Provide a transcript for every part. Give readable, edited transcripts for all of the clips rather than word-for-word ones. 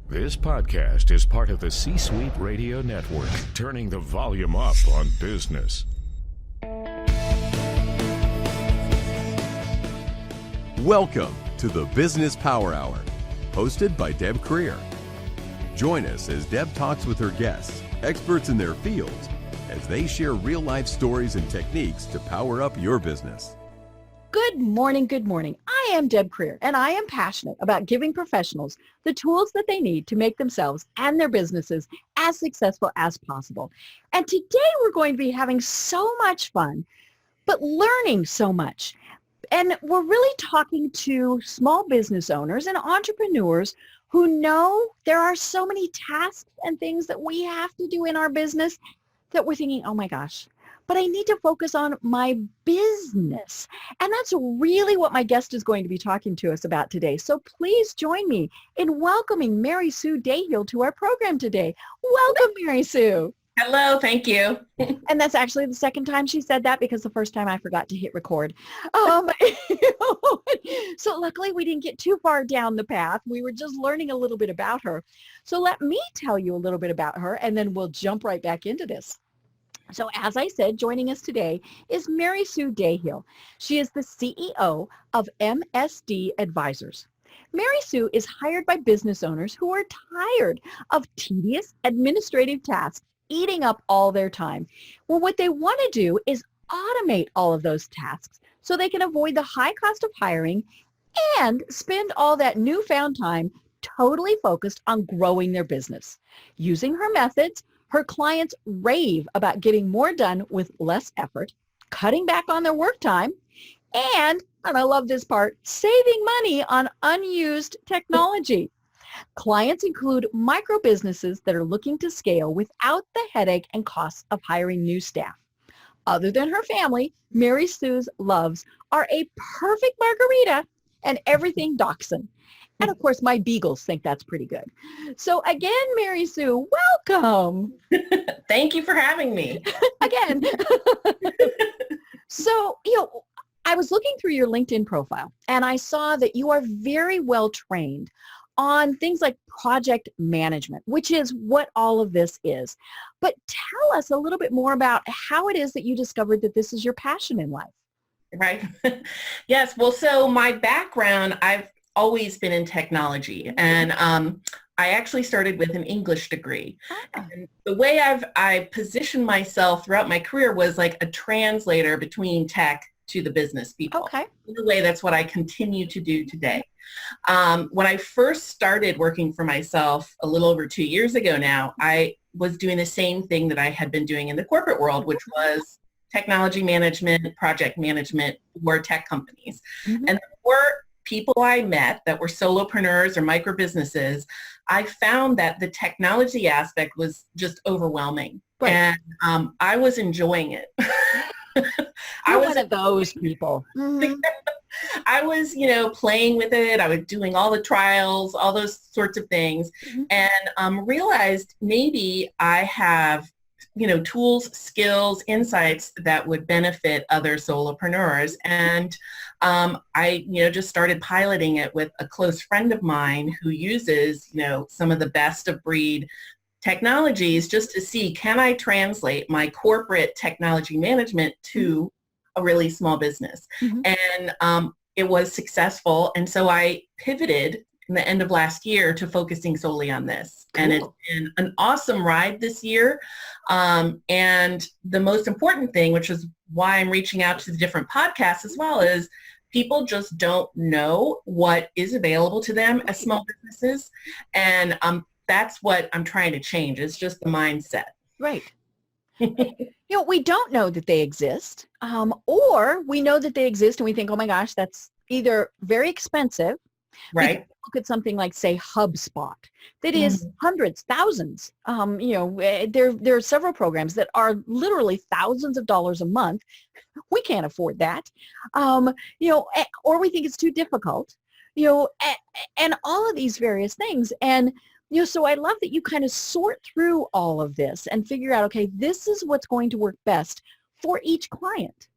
This podcast is part of the C-Suite Radio Network, turning the volume up on business. Welcome to the Business Power Hour, hosted by Deb Creer. Join us as Deb talks with her guests, experts in their fields, as they share real-life stories and techniques to power up your business. Good morning, good morning. I am Deb Creer, and I am passionate about giving professionals the tools that they need to make themselves and their businesses as successful as possible. And today we're going to be having so much fun, but learning so much. And we're really talking to small business owners and entrepreneurs who know there are so many tasks and things that we have to do in our business that we're thinking, oh my gosh, but I need to focus on my business. And that's really what my guest is going to be talking to us about today. So please join me in welcoming Mary Sue Dahill to our program today. Welcome, Mary Sue. Hello, thank you. And that's actually the second time she said that, because the first time I forgot to hit record. So luckily we didn't get too far down the path. We were just learning a little bit about her. So let me tell you a little bit about her, and then we'll jump right back into this. So as I said, joining us today is Mary Sue Dahill. She is the CEO of MSD Advisors. Mary Sue is hired by business owners who are tired of tedious administrative tasks eating up all their time. Well, what they want to do is automate all of those tasks so they can avoid the high cost of hiring and spend all that newfound time totally focused on growing their business. Using her methods, her clients rave about getting more done with less effort, cutting back on their work time, and I love this part, saving money on unused technology. Clients include micro businesses that are looking to scale without the headache and costs of hiring new staff. Other than her family, Mary Sue's loves are a perfect margarita and everything Dachshund. And of course, my beagles think that's pretty good. So again, Mary Sue, welcome. Thank you for having me. Again. So, I was looking through your LinkedIn profile, and I saw that you are very well trained on things like project management, which is what all of this is. But tell us a little bit more about how it is that you discovered that this is your passion in life. Right. Yes. Well, so my background, I've always been in technology, and I actually started with an English degree. And the way I positioned myself throughout my career was like a translator between tech to the business people. Okay. In a way, that's what I continue to do today. When I first started working for myself a little over 2 years ago now, I was doing the same thing that I had been doing in the corporate world, which was technology management, project management for tech companies. Mm-hmm. And the more people I met that were solopreneurs or micro businesses, I found that the technology aspect was just overwhelming. Right. And I was enjoying it. I was one of those people. Mm-hmm. I was, playing with it. I was doing all the trials, all those sorts of things, Mm-hmm. and realized maybe I have, tools, skills, insights that would benefit other solopreneurs. And I, just started piloting it with a close friend of mine who uses, some of the best of breed technologies just to see, can I translate my corporate technology management to a really small business? Mm-hmm. And it was successful. And so I pivoted in the end of last year to focusing solely on this. Cool. And it's been an awesome ride this year. And the most important thing, which is why I'm reaching out to the different podcasts as well, is people just don't know what is available to them as small businesses. And that's what I'm trying to change. It's just the mindset. Right. We don't know that they exist, or we know that they exist and we think, oh my gosh, that's either very expensive. Right. Look at something like, say, HubSpot, that is hundreds, thousands. There are several programs that are literally thousands of dollars a month. We can't afford that. Or we think it's too difficult, and all of these various things. And so I love that you kind of sort through all of this and figure out, okay, this is what's going to work best for each client.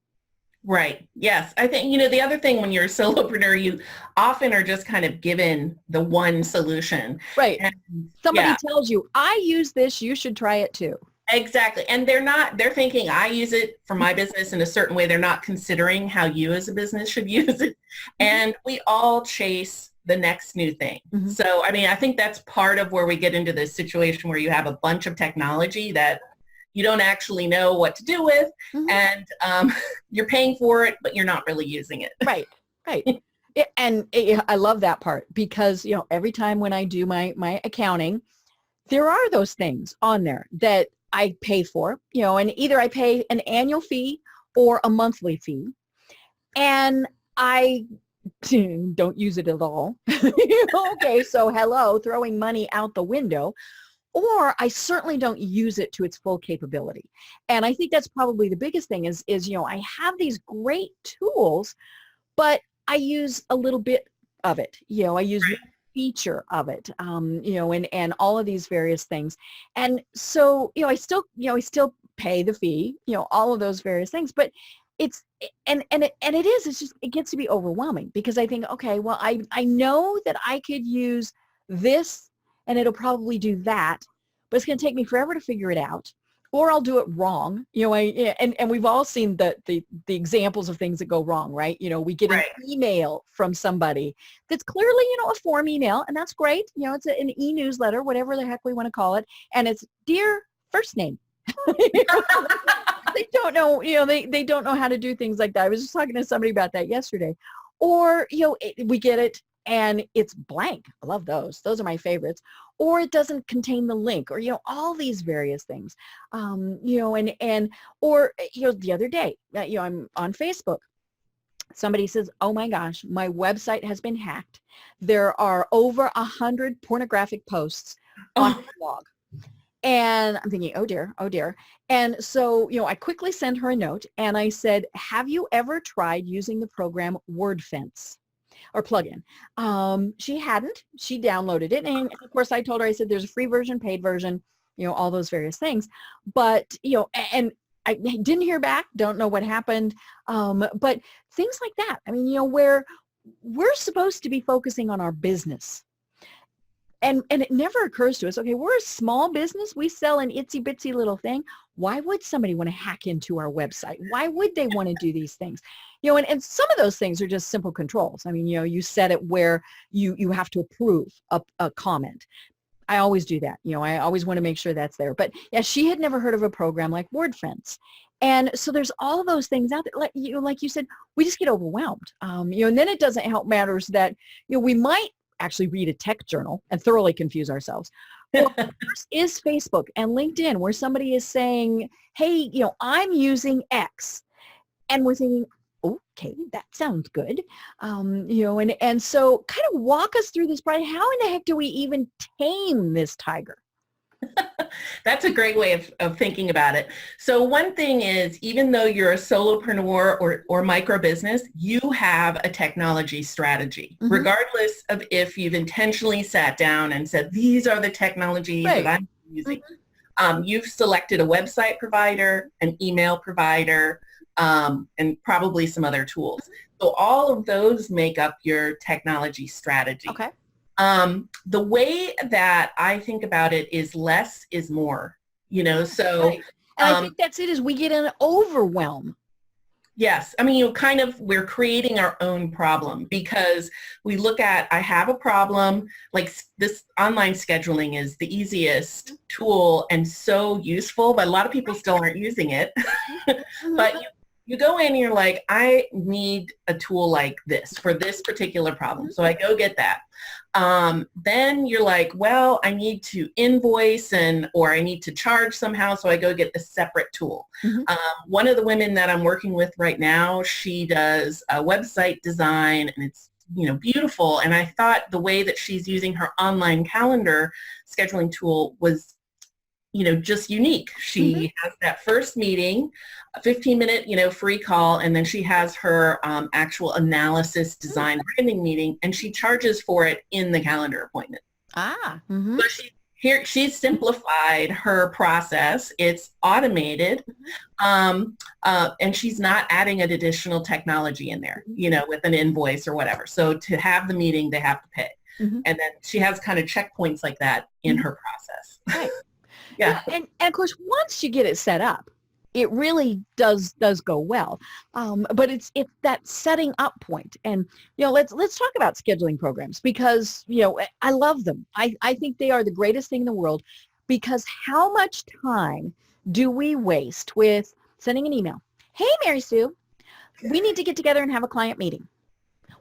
Right. Yes. I think, the other thing when you're a solopreneur, you often are just kind of given the one solution. Right. And Somebody yeah, tells you, I use this, you should try it too. exactly. And they're thinking I use it for my business in a certain way. They're not considering how you as a business should use it. And we all chase the next new thing. Mm-hmm. So, I mean, I think that's part of where we get into this situation where you have a bunch of technology that you don't actually know what to do with, and you're paying for it, but you're not really using it. Right, right. I love that part because, every time when I do my accounting, there are those things on there that I pay for, and either I pay an annual fee or a monthly fee, and I don't use it at all. Okay, so hello, throwing money out the window. Or I certainly don't use it to its full capability. And I think that's probably the biggest thing is I have these great tools, but I use a little bit of it. I use one feature of it, and all of these various things. And so, I still pay the fee, all of those various things, but it's it gets to be overwhelming because I think, okay, well, I know that I could use this and it'll probably do that, but it's going to take me forever to figure it out, or I'll do it wrong. And we've all seen the examples of things that go wrong, right? We get an email from somebody that's clearly, a form email, and that's great. It's an e-newsletter, whatever the heck we want to call it, and it's dear first name. They don't know, they don't know how to do things like that. I was just talking to somebody about that yesterday. Or, we get it and it's blank. I love those. Those are my favorites. Or it doesn't contain the link, or, all these various things. Or the other day, I'm on Facebook. Somebody says, oh my gosh, my website has been hacked. There are over 100 pornographic posts on the blog. And I'm thinking, oh dear, oh dear. And so, I quickly sent her a note and I said, have you ever tried using the program WordFence or plugin? She hadn't. She downloaded it. And of course, I told her, I said, there's a free version, paid version, all those various things. But, and I didn't hear back. Don't know what happened. But things like that. I mean, where we're supposed to be focusing on our business. And it never occurs to us, okay, we're a small business. We sell an itsy bitsy little thing. Why would somebody want to hack into our website? Why would they want to do these things? And some of those things are just simple controls. I mean, you set it where you have to approve a comment. I always do that. I always want to make sure that's there. But yeah, she had never heard of a program like WordFence. And so there's all those things out there. Like you said, we just get overwhelmed. And then it doesn't help matters that, we might actually read a tech journal and thoroughly confuse ourselves. Well, first is Facebook and LinkedIn, where somebody is saying, hey, I'm using X. And we're thinking, okay, that sounds good. And so kind of walk us through this, Brian. How in the heck do we even tame this tiger? That's a great way of thinking about it. So one thing is, even though you're a solopreneur or micro business, you have a technology strategy, regardless of if you've intentionally sat down and said, these are the technologies that I'm using. You've selected a website provider, an email provider, and probably some other tools. So all of those make up your technology strategy. Okay. The way that I think about it is less is more, so. Right. And I think that's it, is we get an overwhelm. Yes. I mean, we're creating our own problem because we look at, I have a problem, like this online scheduling is the easiest tool and so useful, but a lot of people still aren't using it. But you go in and you're like, I need a tool like this for this particular problem. So I go get that. Then you're like, well, I need to invoice or I need to charge somehow. So I go get a separate tool. One of the women that I'm working with right now, she does a website design and it's, beautiful. And I thought the way that she's using her online calendar scheduling tool was, just unique. She has that first meeting, a 15-minute, free call, and then she has her actual analysis design branding meeting, and she charges for it in the calendar appointment. So here she's simplified her process. It's automated, and she's not adding an additional technology in there, with an invoice or whatever. So to have the meeting, they have to pay. And then she has kind of checkpoints like that in her process. Right. Yeah. And of course, once you get it set up, it really does go well. But it's that setting up point. And, let's talk about scheduling programs because, I love them. I think they are the greatest thing in the world because how much time do we waste with sending an email? Hey, Mary Sue, we need to get together and have a client meeting.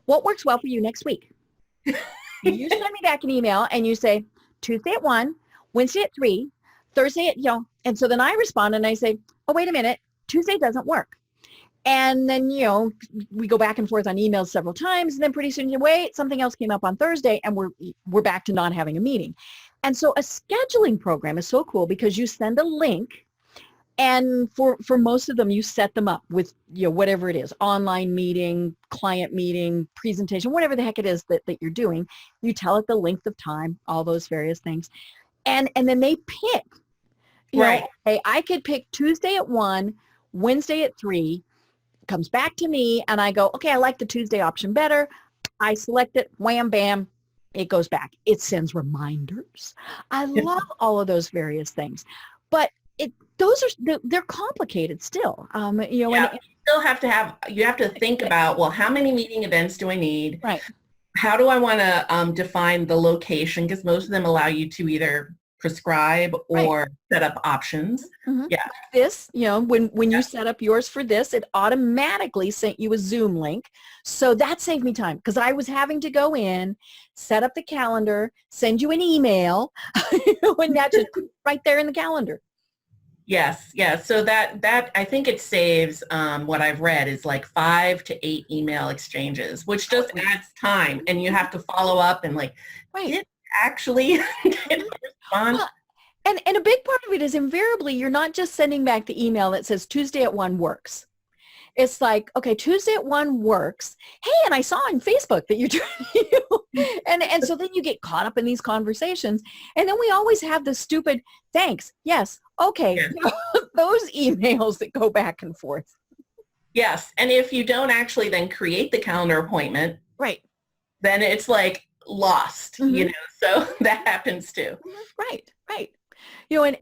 What works well for you next week? You send me back an email and you say Tuesday at 1, Wednesday at 3, Thursday at, and so then I respond and I say, oh, wait a minute, Tuesday doesn't work. And then, we go back and forth on emails several times. And then pretty soon, wait, something else came up on Thursday and we're back to not having a meeting. And so a scheduling program is so cool because you send a link and for most of them, you set them up with, whatever it is, online meeting, client meeting, presentation, whatever the heck it is that you're doing. You tell it the length of time, all those various things. And then they pick, right. Hey, I could pick Tuesday at 1, Wednesday at 3, comes back to me and I go, okay, I like the Tuesday option better. I select it, wham, bam, it goes back. It sends reminders. I love all of those various things, but they're complicated still. And you still have to think about, well, how many meeting events do I need? Right. How do I want to define the location? Because most of them allow you to either prescribe or set up options. Yeah. This, when you set up yours for this, it automatically sent you a Zoom link. So that saved me time because I was having to go in, set up the calendar, send you an email, and that's just right there in the calendar. Yes. Yeah. So that I think it saves what I've read is like 5 to 8 email exchanges, which just adds time, and you have to follow up and did actually respond. Well, and a big part of it is invariably you're not just sending back the email that says Tuesday at 1 works. It's like, okay, Tuesday at 1 works. Hey, and I saw on Facebook that you're trying and so then you get caught up in these conversations. And then we always have the stupid thanks. Yes. Okay. Yeah. Those emails that go back and forth. Yes. And if you don't actually then create the calendar appointment, right, then it's lost, so that happens too. Right.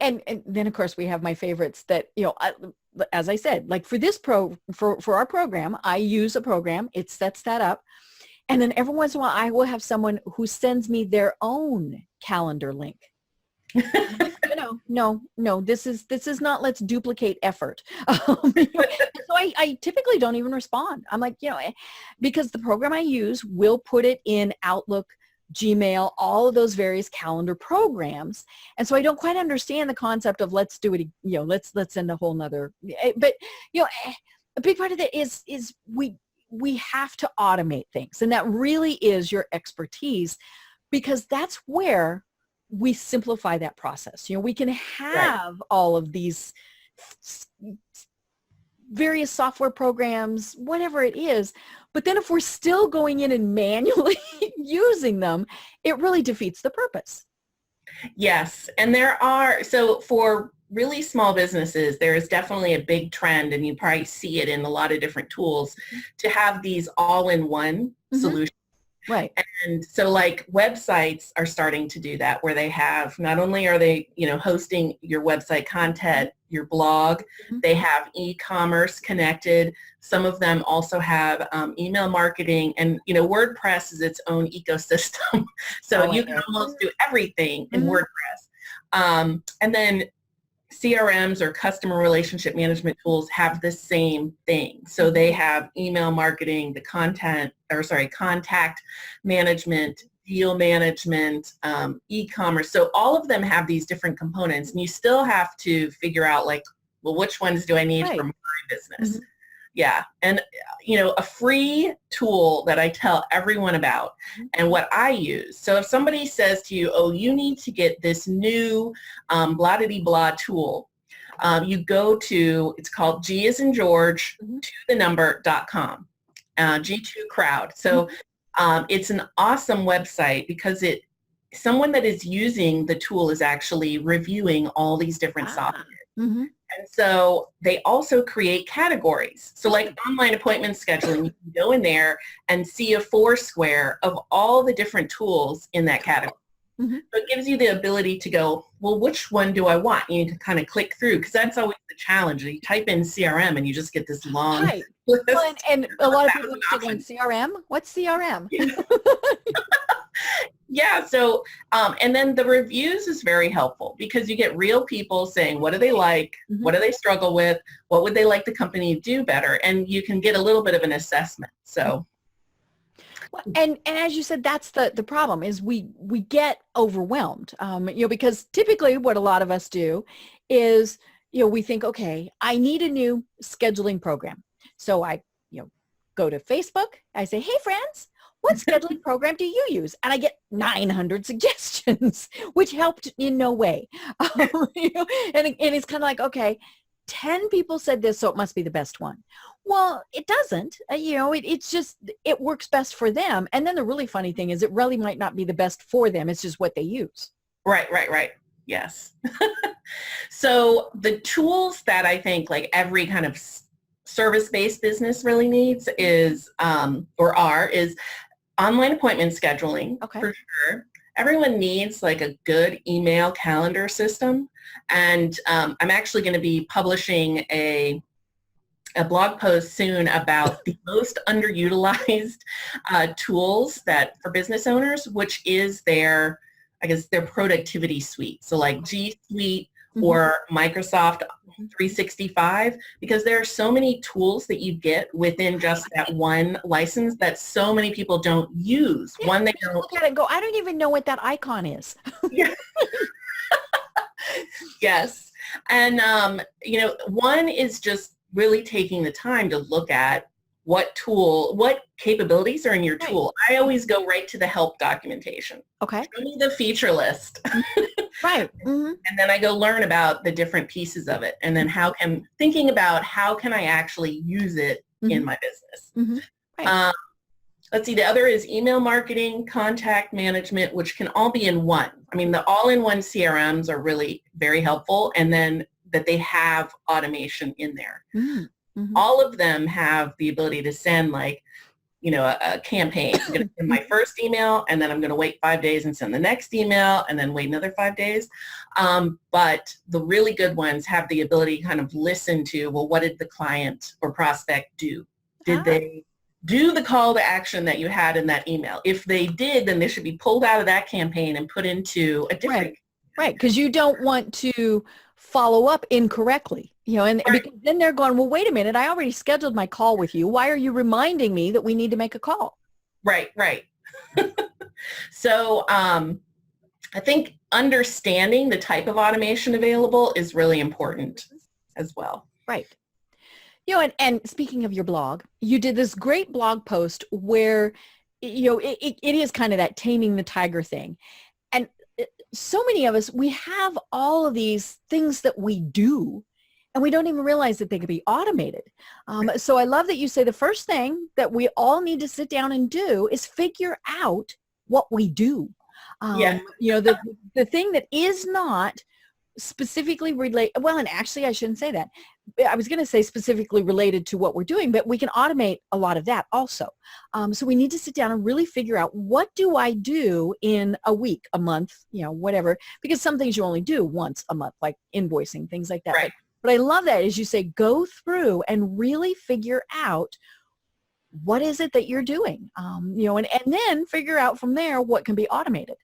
And then of course we have my favorites that, as I said, like for this for our program, I use a program, it sets that up. And then every once in a while I will have someone who sends me their own calendar link. No, this is not, let's duplicate effort. So I typically don't even respond. I'm like, because the program I use will put it in Outlook, Gmail, all of those various calendar programs. And so I don't quite understand the concept of let's do it, let's send a whole nother, but a big part of it is we have to automate things. And that really is your expertise because that's where we simplify that process. We can have all of these various software programs, whatever it is, but then if we're still going in and manually using them, it really defeats the purpose. Yes. And so for really small businesses, there is definitely a big trend, and you probably see it in a lot of different tools, to have these all-in-one solutions. Right. And so websites are starting to do that, where they have, not only are they, hosting your website content, your blog, they have e-commerce connected. Some of them also have email marketing, and, WordPress is its own ecosystem. So you can almost do everything in WordPress. And then CRMs or customer relationship management tools have the same thing. So they have email marketing, contact management, deal management, e-commerce. So all of them have these different components, and you still have to figure out which ones do I need for my business? Yeah. And, a free tool that I tell everyone about and what I use. So if somebody says to you, oh, you need to get this new blah-de-blah tool, you go to, it's called G as in George, to the number.com, G2 Crowd. So it's an awesome website because it someone that is using the tool is actually reviewing all these different software. Mm-hmm. And so they also create categories. So like online appointment scheduling, you can go in there and see a foursquare of all the different tools in that category. Mm-hmm. So it gives you the ability to go, well, which one do I want? You need to kind of click through, because that's always the challenge. You type in CRM and you just get this long list. Well, and a lot of people are still going, CRM? What's CRM? Yeah, so, and then the reviews is very helpful, because you get real people saying, what do they like? Mm-hmm. What do they struggle with? What would they like the company to do better? And you can get a little bit of an assessment. So. And as you said, that's the problem, is we get overwhelmed, because typically what a lot of us do is, we think, okay, I need a new scheduling program. So I, go to Facebook, I say, hey friends, what scheduling program do you use? And I get 900 suggestions, which helped in no way. And it's kind of like, okay, 10 people said this, so it must be the best one. Well, it doesn't. It's just, it works best for them. And then the really funny thing is, it really might not be the best for them. It's just what they use. Right. Yes. So the tools that I think like every kind of service-based business really needs is online appointment scheduling, for sure. Everyone needs like a good email calendar system. And I'm actually going to be publishing a blog post soon about the most underutilized tools for business owners, which is their productivity suite. So like G Suite or Microsoft 365, because there are so many tools that you get within just that one license that so many people don't use. Yeah, one they don't look at it and go, I don't even know what that icon is. Yeah. Yes. And, one is just really taking the time to look at what capabilities are in your tool. I always go right to the help documentation. Okay. Show me the feature list. Right. Mm-hmm. And then I go learn about the different pieces of it. And then thinking about how can I actually use it in my business. Mm-hmm. Right. Let's see, the other is email marketing, contact management, which can all be in one. I mean, the all-in-one CRMs are really very helpful, and then that they have automation in there. Mm-hmm. All of them have the ability to send a campaign. I'm going to send my first email, and then I'm going to wait 5 days and send the next email, and then wait another 5 days. But the really good ones have the ability to kind of listen to, well, what did the client or prospect do? Did they do the call to action that you had in that email? If they did, then they should be pulled out of that campaign and put into a different. Right, because you don't want to follow up incorrectly, and because then they're going, well, wait a minute, I already scheduled my call with you. Why are you reminding me that we need to make a call? Right. So I think understanding the type of automation available is really important as well. Right. And speaking of your blog, you did this great blog post where, it is kind of that taming the tiger thing. And so many of us, we have all of these things that we do, and we don't even realize that they could be automated. So I love that you say the first thing that we all need to sit down and do is figure out what we do. The thing that is not specifically related, well, and actually I shouldn't say that. I was going to say specifically related to what we're doing, but we can automate a lot of that also. So we need to sit down and really figure out, what do I do in a week, a month, whatever, because some things you only do once a month, like invoicing, things like that. Right. But I love that, as you say, go through and really figure out what is it that you're doing, and then figure out from there what can be automated.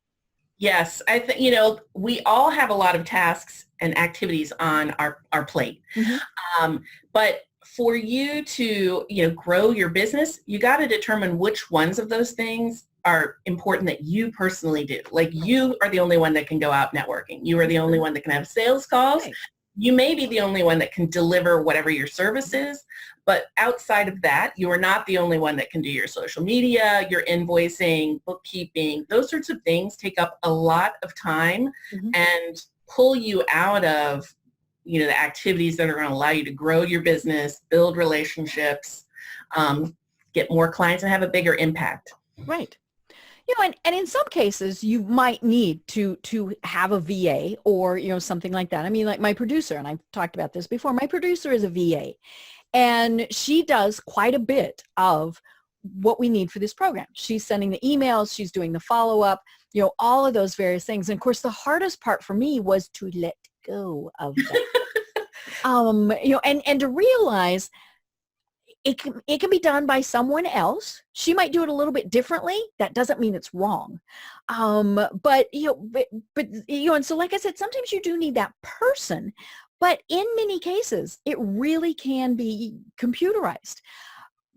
Yes, I think, we all have a lot of tasks and activities on our plate. Mm-hmm. But for you to, grow your business, you got to determine which ones of those things are important that you personally do. Like, you are the only one that can go out networking. You are the only one that can have sales calls. Right. You may be the only one that can deliver whatever your service is, but outside of that, you are not the only one that can do your social media, your invoicing, bookkeeping. Those sorts of things take up a lot of time and pull you out of, the activities that are going to allow you to grow your business, build relationships, get more clients, and have a bigger impact. Right. And in some cases you might need to have a VA or, something like that. I mean, like my producer, and I've talked about this before, my producer is a VA, and she does quite a bit of what we need for this program. She's sending the emails, she's doing the follow-up, all of those various things. And of course, the hardest part for me was to let go of that. And to realize it can be done by someone else. She might do it a little bit differently. That doesn't mean it's wrong. But and so like I said, sometimes you do need that person, but in many cases, it really can be computerized.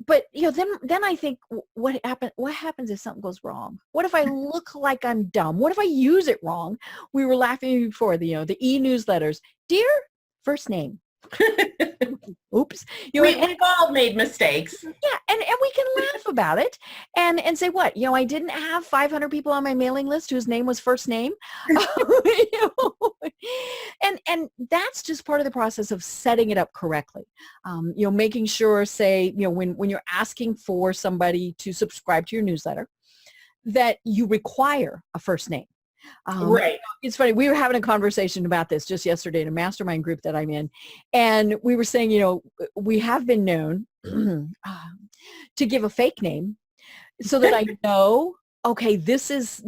But then I think, what happens if something goes wrong? What if I look like I'm dumb? What if I use it wrong? We were laughing before, the e-newsletters. Dear first name. Oops. We've all made mistakes. Yeah, and we can laugh about it and say what? I didn't have 500 people on my mailing list whose name was first name. And that's just part of the process of setting it up correctly. Making sure, say, when you're asking for somebody to subscribe to your newsletter, that you require a first name. Right. It's funny. We were having a conversation about this just yesterday in a mastermind group that I'm in. And we were saying, we have been known to give a fake name so that I know, okay, this is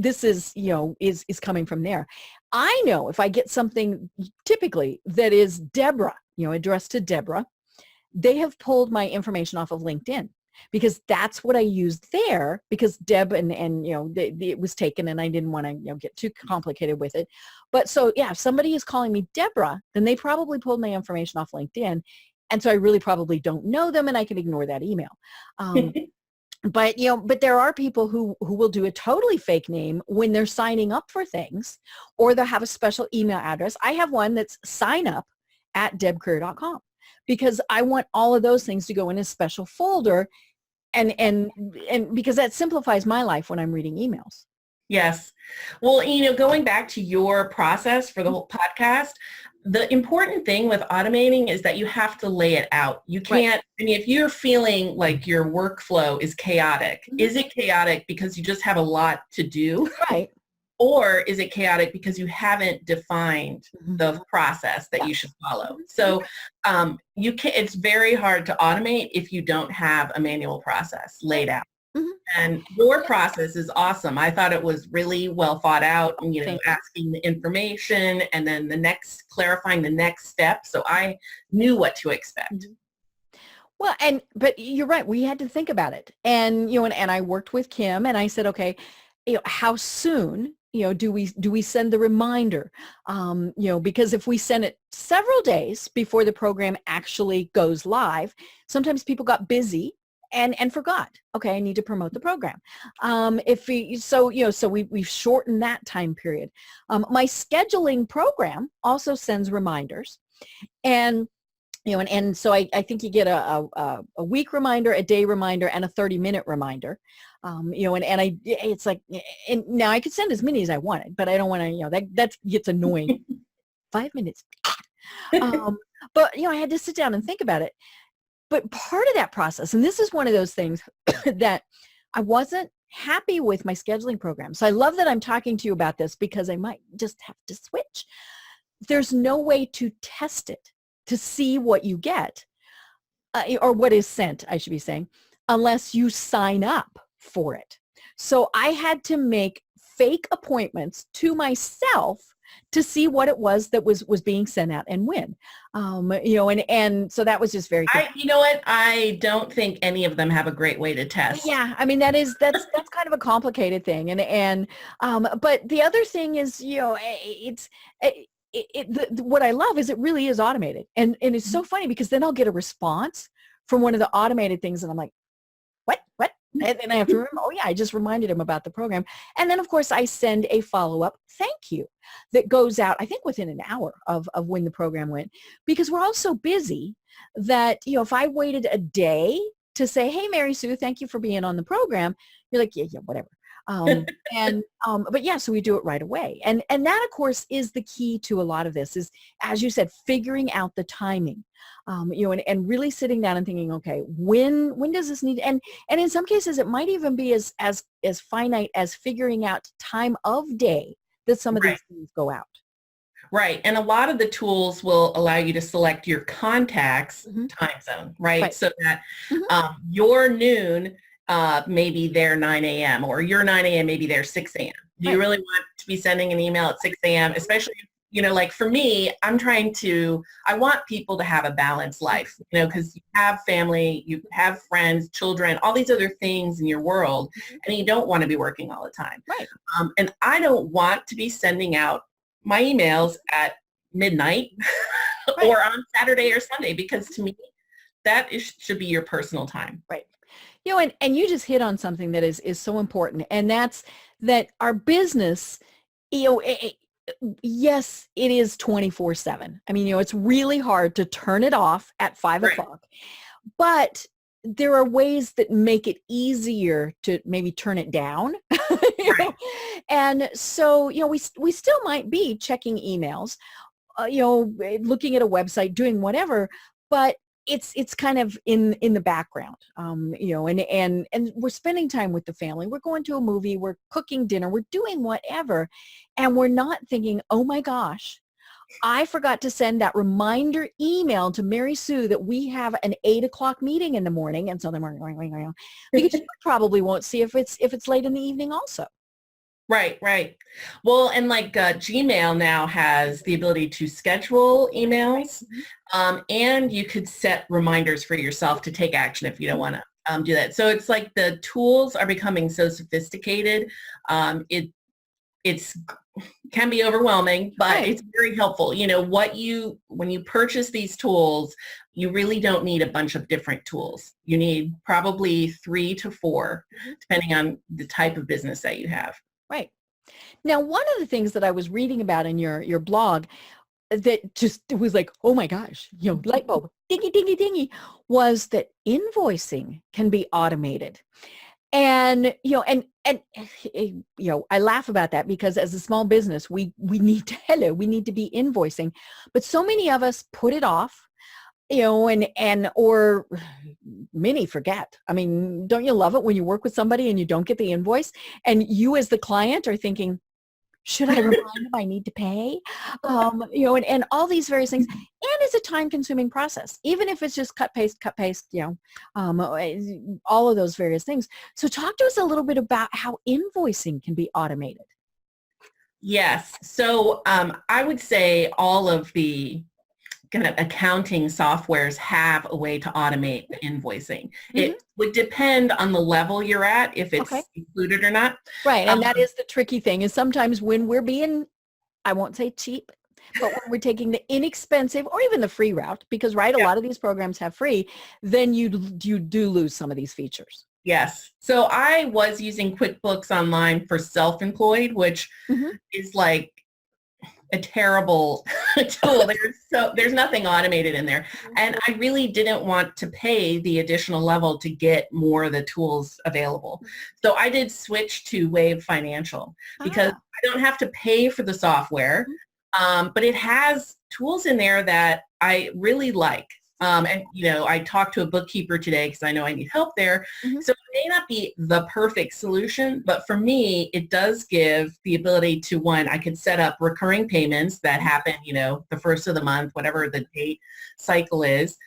coming from there. I know if I get something typically that is Deborah, addressed to Deborah, they have pulled my information off of LinkedIn. Because that's what I used there, because Deb and it was taken and I didn't want to get too complicated with it. But so yeah, if somebody is calling me Deborah, then they probably pulled my information off LinkedIn. And so I really probably don't know them and I can ignore that email. But there are people who will do a totally fake name when they're signing up for things, or they'll have a special email address. I have one that's signup@debcareer.com. Because I want all of those things to go in a special folder, and because that simplifies my life when I'm reading emails. Yes. Well, going back to your process for the whole podcast, the important thing with automating is that you have to lay it out. You can't, if you're feeling like your workflow is chaotic, is it chaotic because you just have a lot to do? Right. Or is it chaotic because you haven't defined the process that you should follow? So it's very hard to automate if you don't have a manual process laid out. And your process is awesome. I thought it was really well thought out, asking the information and then clarifying the next step. So I knew what to expect. Well, but you're right. We had to think about it. And, and I worked with Kim and I said, okay, how soon do we send the reminder? Because if we send it several days before the program actually goes live, sometimes people got busy and forgot, okay, I need to promote the program. We've shortened that time period. My scheduling program also sends reminders, and so I think you get a week reminder, a day reminder, and a 30-minute reminder. It's like, and now I could send as many as I wanted, but I don't want to, that gets annoying. 5 minutes. But, I had to sit down and think about it. But part of that process, and this is one of those things that I wasn't happy with my scheduling program. So I love that I'm talking to you about this because I might just have to switch. There's no way to test it to see what you get, or what is sent, I should be saying, unless you sign up for it. So I had to make fake appointments to myself to see what it was that was being sent out and when, and so that was just very good. You know what? I don't think any of them have a great way to test. Yeah. I mean, that's kind of a complicated thing. But the other thing is, what I love is it really is automated. And it's so funny because then I'll get a response from one of the automated things and I'm like, what? And then I have to remember, oh yeah, I just reminded him about the program. And then of course I send a follow-up thank you that goes out, I think within an hour of when the program went, because we're all so busy that, if I waited a day to say, hey, Mary Sue, thank you for being on the program, you're like, yeah, whatever. But yeah, so we do it right away. And that, of course, is the key to a lot of this is, as you said, figuring out the timing, and really sitting down and thinking, okay, when does this need, and in some cases, it might even be as finite as figuring out time of day that some of Right. these things go out. Right. And a lot of the tools will allow you to select your contact's time zone, right? So that your noon, maybe their 9 a.m. or your 9 a.m. maybe their 6 a.m. Do you really want to be sending an email at 6 a.m., especially, like for me, I want people to have a balanced life, because you have family, you have friends, children, all these other things in your world, and you don't want to be working all the time. Right. And I don't want to be sending out my emails at midnight or on Saturday or Sunday, because to me, should be your personal time. Right. And you just hit on something that is so important, and that's that our business, yes, it is 24/7. I mean, it's really hard to turn it off at 5 o'clock, but there are ways that make it easier to maybe turn it down. And so, we still might be checking emails, looking at a website, doing whatever, but it's kind of in the background, and we're spending time with the family. We're going to a movie, we're cooking dinner, we're doing whatever. And we're not thinking, oh my gosh, I forgot to send that reminder email to Mary Sue that we have an 8 o'clock meeting in the morning. And so then we're going, because you probably won't see if it's late in the evening also. Right. Well, and like Gmail now has the ability to schedule emails, and you could set reminders for yourself to take action if you don't want to do that. So it's like the tools are becoming so sophisticated. It's can be overwhelming, but it's very helpful. When you purchase these tools, you really don't need a bunch of different tools. You need probably 3 to 4, depending on the type of business that you have. Right. Now, one of the things that I was reading about in your blog that just was like, oh my gosh, light bulb, dingy, dingy, dingy, was that invoicing can be automated. And, I laugh about that because as a small business, we need to be invoicing, but so many of us put it off, or many forget. I mean, don't you love it when you work with somebody and you don't get the invoice and you as the client are thinking, should I remind them I need to pay? And all these various things. And it's a time-consuming process, even if it's just cut, paste, all of those various things. So talk to us a little bit about how invoicing can be automated. Yes. So I would say all of the kind of accounting softwares have a way to automate the invoicing. It would depend on the level you're at, if it's included or not. Right. And that is the tricky thing, is sometimes when we're being, I won't say cheap, but when we're taking the inexpensive or even the free route, because a lot of these programs have free, then you do lose some of these features. Yes. So I was using QuickBooks Online for self-employed, which is like a terrible tool. There's nothing automated in there. And I really didn't want to pay the additional level to get more of the tools available. So I did switch to Wave Financial because I don't have to pay for the software, but it has tools in there that I really like. And, I talked to a bookkeeper today because I know I need help there. So it may not be the perfect solution, but for me, it does give the ability to, one, I could set up recurring payments that happen, the first of the month, whatever the date cycle is.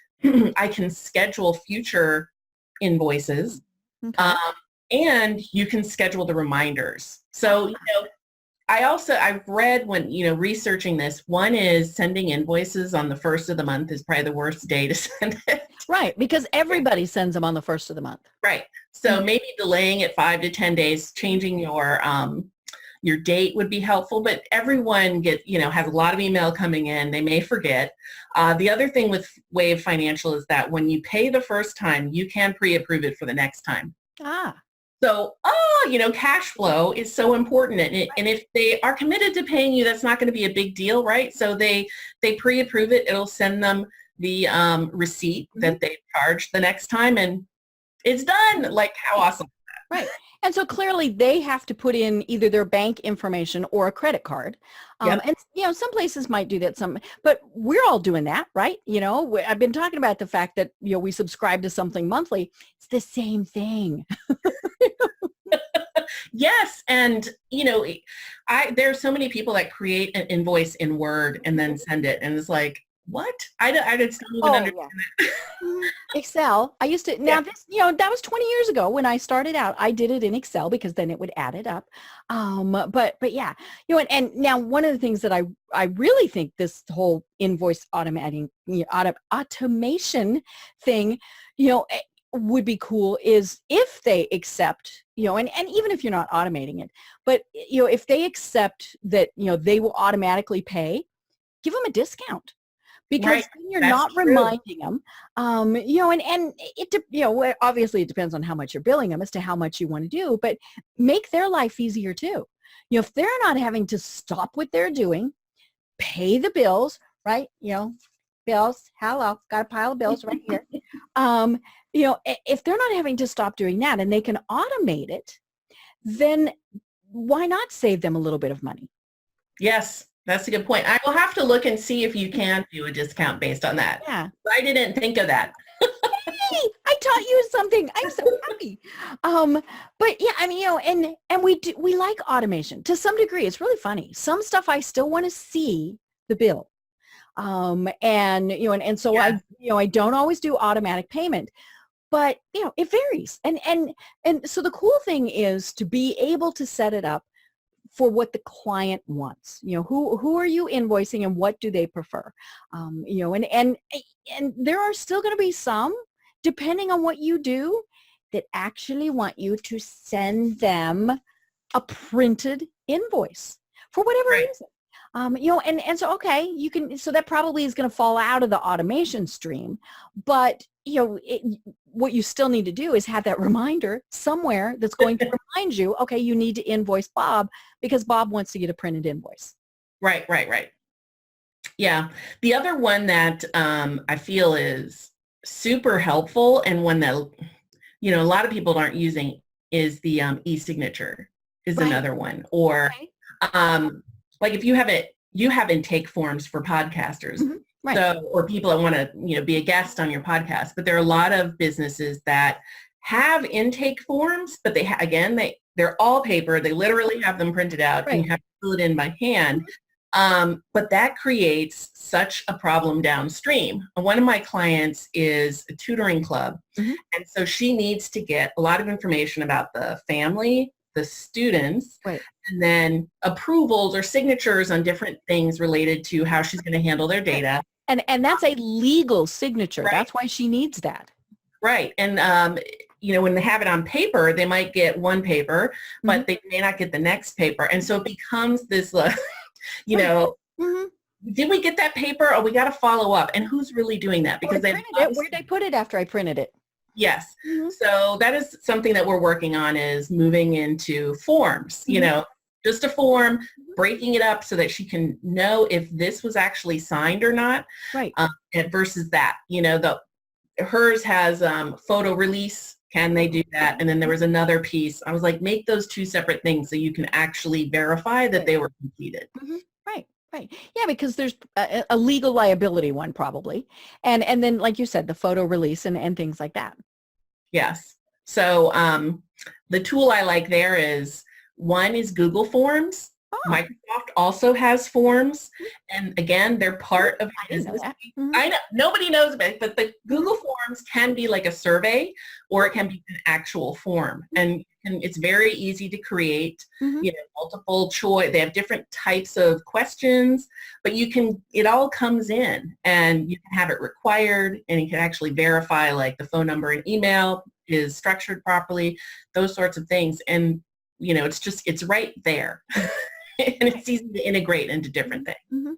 I can schedule future invoices, and you can schedule the reminders. So, I've read when, researching this, one is sending invoices on the first of the month is probably the worst day to send it. Right, because everybody sends them on the first of the month. Right. So maybe delaying it 5 to 10 days, changing your date would be helpful, but everyone has a lot of email coming in. They may forget. The other thing with Wave Financial is that when you pay the first time, you can pre-approve it for the next time. So, cash flow is so important. And if they are committed to paying you, that's not going to be a big deal, right? So they pre-approve it. It'll send them the receipt that they charged the next time, and it's done. Like, how awesome is Right. And so clearly they have to put in either their bank information or a credit card. Yep. And, some places might do that, but we're all doing that, right? I've been talking about the fact that, we subscribe to something monthly. It's the same thing. Yes. And, there's so many people that create an invoice in Word and then send it. And it's like, what? I just don't even understand that. Excel. I used to, now this, that was 20 years ago when I started out. I did it in Excel because then it would add it up. But yeah, and now one of the things that I really think this whole invoice automation thing, would be cool is if they accept, and even if you're not automating it, but, if they accept that, they will automatically pay, give them a discount. Because then you're not reminding them, and it, obviously it depends on how much you're billing them as to how much you want to do, but make their life easier too. If they're not having to stop what they're doing, pay the bills, right? Bills, hello, got a pile of bills right here. If they're not having to stop doing that and they can automate it, then why not save them a little bit of money? Yes. That's a good point. I will have to look and see if you can do a discount based on that. Yeah. I didn't think of that. Hey, I taught you something. I'm so happy. But yeah, and we like automation to some degree. It's really funny. Some stuff I still want to see the bill. And so I don't always do automatic payment. But, it varies. And so the cool thing is to be able to set it up for what the client wants. Who are you invoicing and what do they prefer? And there are still going to be some, depending on what you do, that actually want you to send them a printed invoice for whatever reason. And so, okay, so that probably is going to fall out of the automation stream, but what you still need to do is have that reminder somewhere that's going to remind you, okay, you need to invoice Bob because Bob wants to get a printed invoice. Right. Yeah. The other one that I feel is super helpful and one that, a lot of people aren't using is the e-signature is another one. Or like if you have intake forms for podcasters. Mm-hmm. Right. So, or people that want to, be a guest on your podcast, but there are a lot of businesses that have intake forms, but they're all paper. They literally have them printed out and you have to fill it in by hand. But that creates such a problem downstream. One of my clients is a tutoring club. Mm-hmm. And so she needs to get a lot of information about the family, the students, and then approvals or signatures on different things related to how she's going to handle their data. And that's a legal signature. Right. That's why she needs that. Right. And, when they have it on paper, they might get one paper, but they may not get the next paper. And so it becomes this, did we get that paper? Or we got to follow up. And who's really doing that? Because where did I put it after I printed it? Yes. Mm-hmm. So that is something that we're working on is moving into forms, just a form, breaking it up so that she can know if this was actually signed or not. Right. Versus that, hers has photo release. Can they do that? And then there was another piece. I was like, make those two separate things so you can actually verify that they were completed. Mm-hmm. Right. Yeah, because there's a legal liability one probably. And then, like you said, the photo release and things like that. Yes. So the tool I like there is, one is Google Forms. Oh. Microsoft also has forms. And again, they're part of business. I know nobody knows about it, but the Google Forms can be like a survey or it can be an actual form. And it's very easy to create, multiple choice. They have different types of questions, but it all comes in and you can have it required and you can actually verify like the phone number and email is structured properly, those sorts of things. And, it's right there. And it's easy to integrate into different things. Mm-hmm.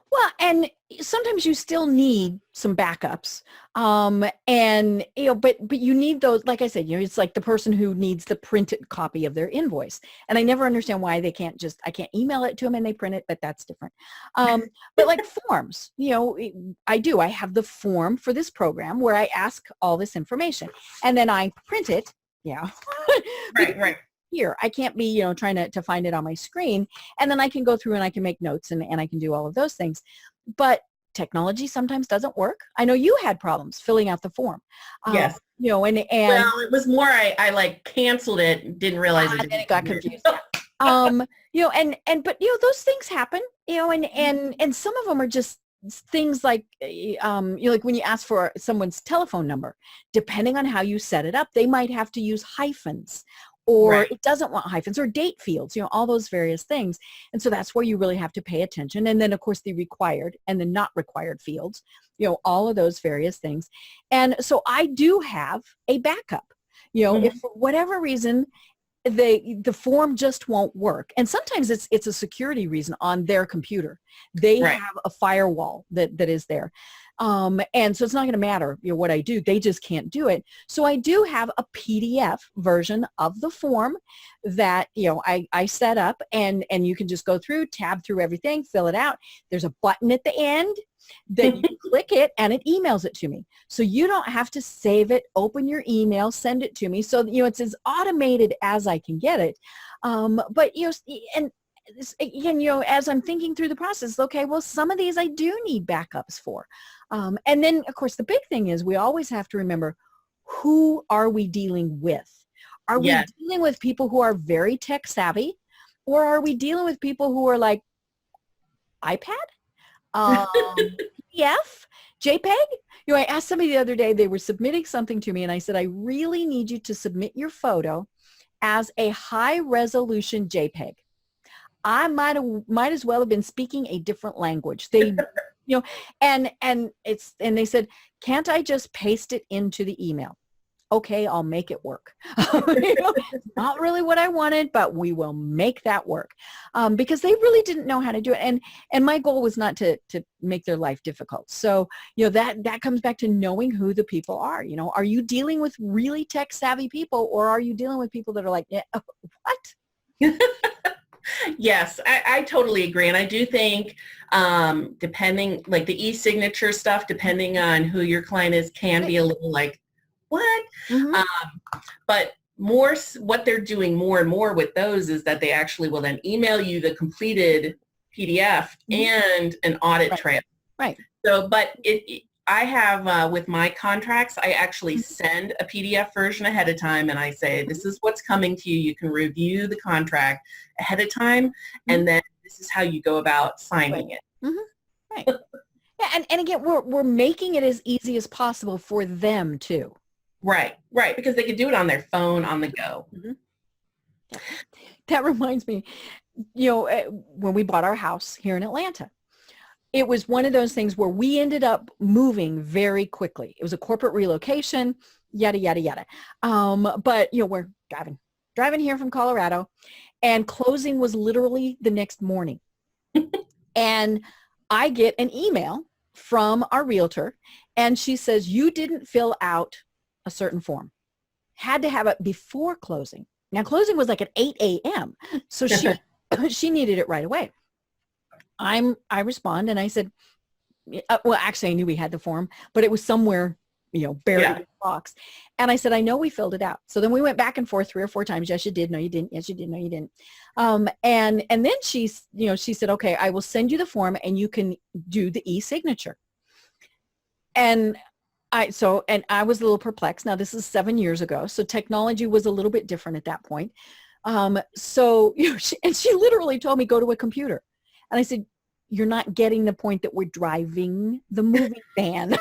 Well, and sometimes you still need some backups. But you need those, like I said, it's like the person who needs the printed copy of their invoice. And I never understand why I can't email it to them and they print it, but that's different. But like forms, I have the form for this program where I ask all this information and then I print it. Yeah. Right. Here, I can't be, trying to find it on my screen. And then I can go through and I can make notes and I can do all of those things. But technology sometimes doesn't work. I know you had problems filling out the form. Yes. And Well, it was more I like canceled it and didn't realize it. then it got confused. But those things happen, and some of them are just things like, like when you ask for someone's telephone number, depending on how you set it up, they might have to use hyphens, or Right. it doesn't want hyphens, or date fields, all those various things. And so that's where you really have to pay attention. And then of course the required and the not required fields, all of those various things. And so I do have a backup, if for whatever reason the form just won't work. And sometimes it's a security reason on their computer. They Right. have a firewall that is there. And so it's not going to matter what I do. They just can't do it. So I do have a PDF version of the form that, I set up, and you can just go through, tab through everything, fill it out. There's a button at the end that you click it and it emails it to me. So you don't have to save it, open your email, send it to me. So, it's as automated as I can get it. But, and again, as I'm thinking through the process, okay, well, some of these I do need backups for. And then, of course, the big thing is we always have to remember, who are we dealing with? Are we dealing with people who are very tech savvy, or are we dealing with people who are like iPad? PDF, JPEG. I asked somebody the other day, they were submitting something to me, and I said, I really need you to submit your photo as a high resolution JPEG. I might as well have been speaking a different language. They, and they said, can't I just paste it into the email? Okay, I'll make it work. Not really what I wanted, but we will make that work, because they really didn't know how to do it. And my goal was not to make their life difficult. So, that comes back to knowing who the people are. Are you dealing with really tech savvy people, or are you dealing with people that are like, what? Yes, I totally agree. And I do think depending, like the e-signature stuff, depending on who your client is, can be a little like, what? But what they're doing more and more with those is that they actually will then email you the completed PDF and an audit trail. Right. So, but I have, with my contracts, I actually send a PDF version ahead of time, and I say, this is what's coming to you. You can review the contract ahead of time, and then this is how you go about signing it. Right. Yeah, and again, we're making it as easy as possible for them too. Right, because they could do it on their phone on the go. That reminds me, when we bought our house here in Atlanta, it was one of those things where we ended up moving very quickly. It was a corporate relocation, yada, yada, yada. But, we're driving here from Colorado, and closing was literally the next morning. And I get an email from our realtor, and she says, you didn't fill out a certain form. Had to have it before closing. Now, closing was like at 8 a.m. So she needed it right away. I respond and I said, well, actually I knew we had the form, but it was somewhere, buried in the box. And I said, I know we filled it out. So then we went back and forth 3 or 4 times. Yes, you did. No, you didn't. Yes, you did. No, you didn't. And then she said, okay, I will send you the form and you can do the e-signature. And I was a little perplexed. Now this is 7 years ago. So technology was a little bit different at that point. She literally told me, go to a computer. And I said, you're not getting the point that we're driving the moving van.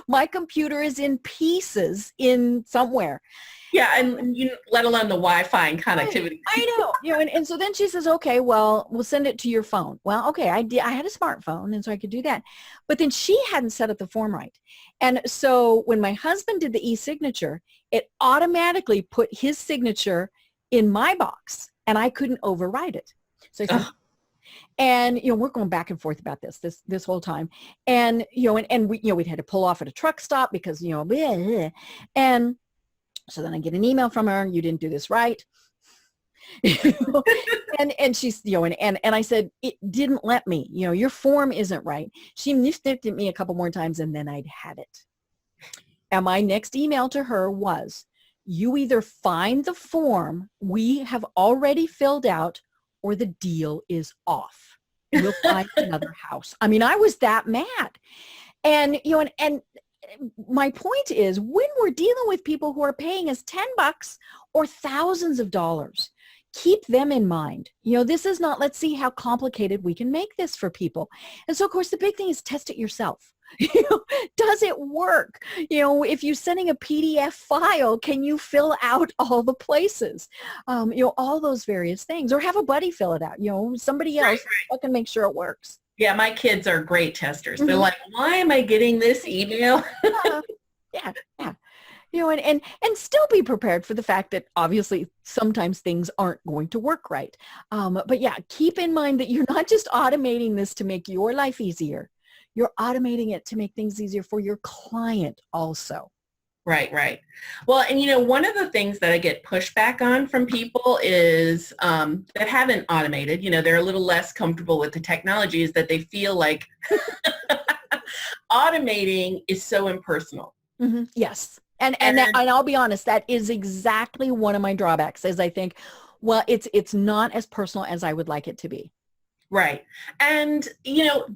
My computer is in pieces in somewhere. Yeah, and let alone the Wi-Fi and connectivity. I know. And so then she says, okay, well, we'll send it to your phone. Well, okay, I had a smartphone, and so I could do that. But then she hadn't set up the form right. And so when my husband did the e-signature, it automatically put his signature in my box, and I couldn't override it. So I said, and, we're going back and forth about this whole time. And, we'd had to pull off at a truck stop because, bleh. And so then I get an email from her, you didn't do this right. and she's, and I said, it didn't let me, your form isn't right. She nipped at me a couple more times and then I'd had it. And my next email to her was, You either find the form we have already filled out or the deal is off. We'll find another house. I mean, I was that mad. And, and my point is, when we're dealing with people who are paying us $10 or thousands of dollars, keep them in mind. This is not, let's see how complicated we can make this for people. And so, of course, the big thing is test it yourself. Does it work? If you're sending a PDF file, can you fill out all the places? All those various things, or have a buddy fill it out. Somebody else can make sure it works. Yeah, my kids are great testers. They're like, why am I getting this email? Yeah. And still be prepared for the fact that obviously sometimes things aren't going to work right. But yeah, keep in mind that you're not just automating this to make your life easier. You're automating it to make things easier for your client also. Right. Well, and one of the things that I get pushback on from people is that haven't automated, they're a little less comfortable with the technology, is that they feel like automating is so impersonal. Mm-hmm. Yes. And I'll be honest, that is exactly one of my drawbacks, is I think, well, it's not as personal as I would like it to be. Right. And,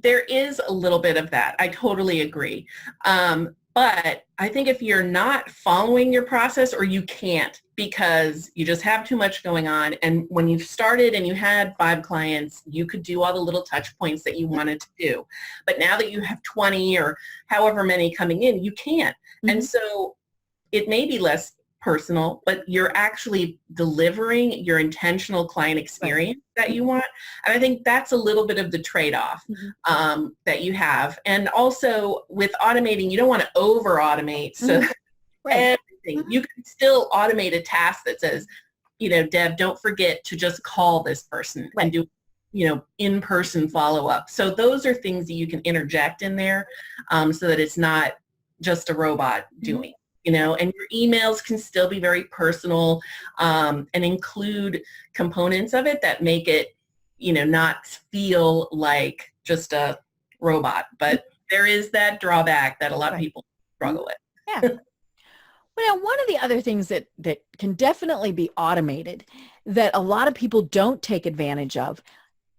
there is a little bit of that. I totally agree. But I think if you're not following your process, or you can't because you just have too much going on, and when you started and you had 5 clients, you could do all the little touch points that you wanted to do. But now that you have 20 or however many coming in, you can't. Mm-hmm. And so it may be less personal, but you're actually delivering your intentional client experience that you want. And I think that's a little bit of the trade-off that you have. And also with automating, you don't want to over-automate. So everything, you can still automate a task that says, Deb, don't forget to just call this person and do, in-person follow-up. So those are things that you can interject in there so that it's not just a robot doing. And your emails can still be very personal and include components of it that make it, not feel like just a robot. But there is that drawback that a lot of people struggle with. Yeah. Well, one of the other things that can definitely be automated that a lot of people don't take advantage of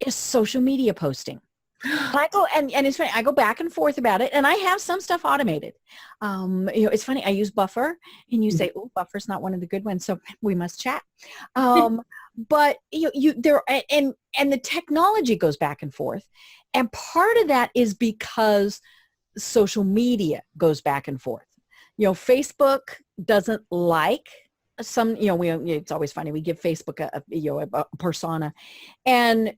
is social media posting. I go and it's funny. I go back and forth about it, and I have some stuff automated. It's funny. I use Buffer, and you say, "Oh, Buffer's not one of the good ones," so we must chat. But there and the technology goes back and forth, and part of that is because social media goes back and forth. Facebook doesn't like some, it's always funny. We give Facebook a persona, and,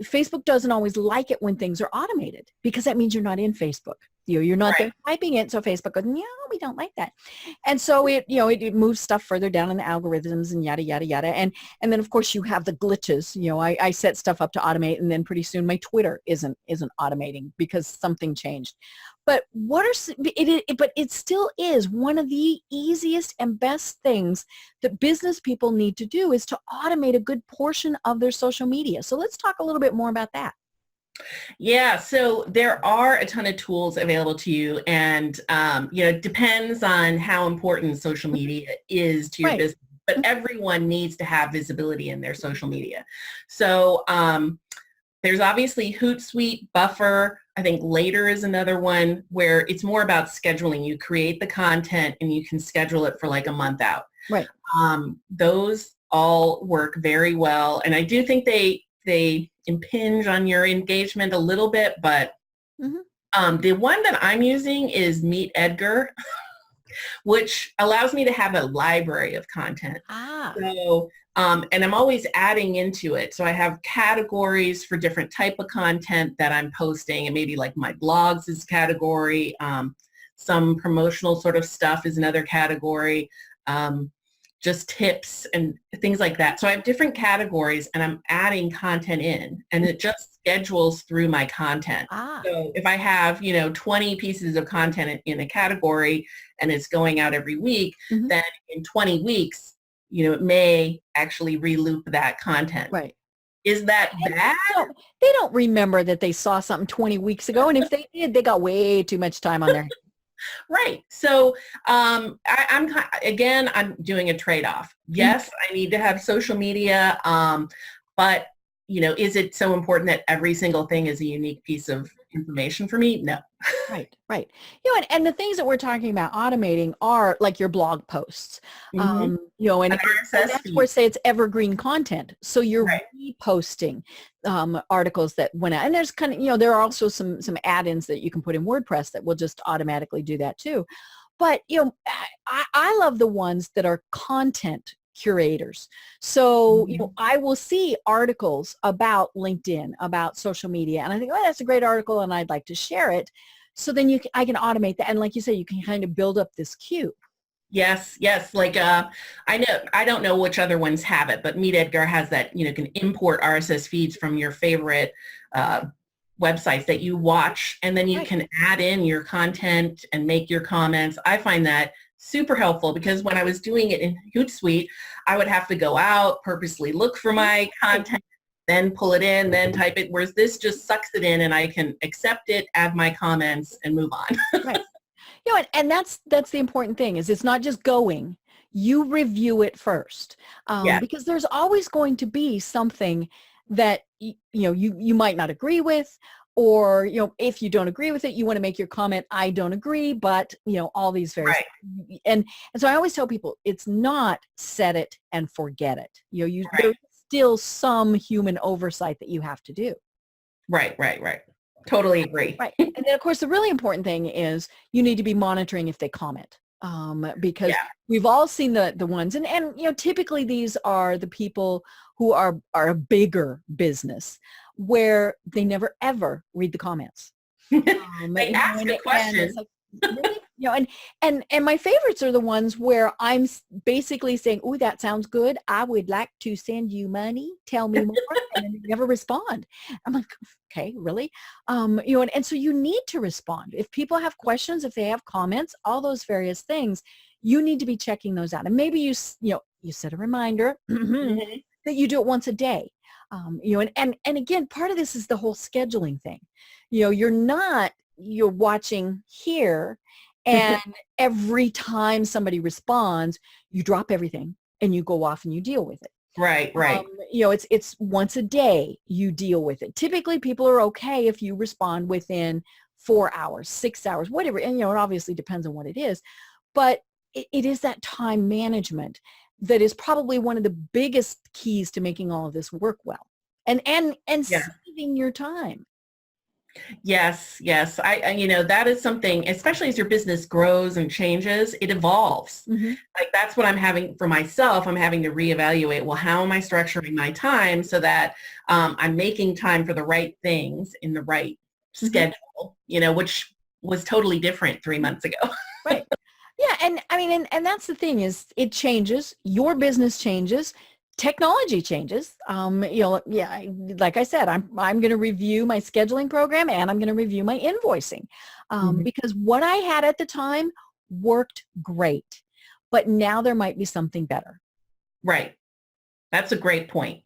Facebook doesn't always like it when things are automated, because that means you're not in Facebook. You're not there typing it. So Facebook goes, no, we don't like that. And so it moves stuff further down in the algorithms and yada, yada, yada. And then of course you have the glitches. I set stuff up to automate, and then pretty soon my Twitter isn't automating because something changed. But but it still is one of the easiest and best things that business people need to do, is to automate a good portion of their social media. So let's talk a little bit more about that. Yeah, so there are a ton of tools available to you, and it depends on how important social media is to your business. But everyone needs to have visibility in their social media. So there's obviously Hootsuite, Buffer. I think Later is another one where it's more about scheduling. You create the content and you can schedule it for like a month out. Right. Those all work very well, and I do think they impinge on your engagement a little bit, but the one that I'm using is Meet Edgar, which allows me to have a library of content. So, and I'm always adding into it. So I have categories for different type of content that I'm posting, and maybe like my blogs is category. Some promotional sort of stuff is another category. Just tips and things like that. So I have different categories, and I'm adding content in, and it just schedules through my content. So if I have, 20 pieces of content in a category and it's going out every week, then in 20 weeks, it may actually re-loop that content. Right. Is that bad? They don't remember that they saw something 20 weeks ago. And if they did, they got way too much time on their hands. Right. So again, I'm doing a trade-off. Yes, I need to have social media, but is it so important that every single thing is a unique piece of information for me? No. Right, right. And the things that we're talking about automating are like your blog posts. Mhm. And An so RSS that's where feed. say it's evergreen content. So you're Right. reposting articles that went out. And there's kind of, there are also some add-ins that you can put in WordPress that will just automatically do that too. But, I love the ones that are content curators. So, Mhm. I will see articles about LinkedIn, about social media, and I think, oh, that's a great article and I'd like to share it. So then I can automate that. And like you say, you can kind of build up this queue. Yes, yes. Like I don't know which other ones have it, but Meet Edgar has that, can import RSS feeds from your favorite uh, websites that you watch, and then you Right. can add in your content and make your comments. I find that super helpful because when I was doing it in Hootsuite, I would have to go out, purposely look for my Right. content, then pull it in, then type it, whereas this just sucks it in and I can accept it, add my comments, and move on. Right. And that's the important thing is it's not just going. You review it first, Yeah, because there's always going to be something that you might not agree with, or if you don't agree with it, you want to make your comment. I don't agree, but all these various right, and so I always tell people it's not set it and forget it. right, There's still some human oversight that you have to do. right, right, right. Totally agree. Right. And then, of course, the really important thing is you need to be monitoring if they comment, because Yeah. we've all seen the ones. And typically these are the people who are a bigger business where they never, ever read the comments. They ask a And it's question. like, really? And my favorites are the ones where I'm basically saying, oh, that sounds good. I would like to send you money. Tell me more. And then they never respond. I'm like, okay, really? And so you need to respond. If people have questions, if they have comments, all those various things, you need to be checking those out. And maybe you set a reminder that Mhm. you do it once a day. And again, part of this is the whole scheduling thing. You're watching here, and every time somebody responds, you drop everything and you go off and you deal with it. Right, right. It's once a day you deal with it. Typically people are okay if you respond within 4 hours, 6 hours, whatever. And, it obviously depends on what it is, but it is that time management that is probably one of the biggest keys to making all of this work well, and Yeah. saving your time. Yes, yes. That is something, especially as your business grows and changes, it evolves. Mm-hmm. Like that's what I'm having for myself. I'm having to reevaluate, well, how am I structuring my time so that I'm making time for the right things in the right Mm-hmm. schedule, which was totally different 3 months ago. Right. Yeah, and I mean, and that's the thing is it changes, your business changes, technology changes. Yeah, like I said, I'm going to review my scheduling program and I'm going to review my invoicing, Mhm. because what I had at the time worked great, but now there might be something better. Right. That's a great point.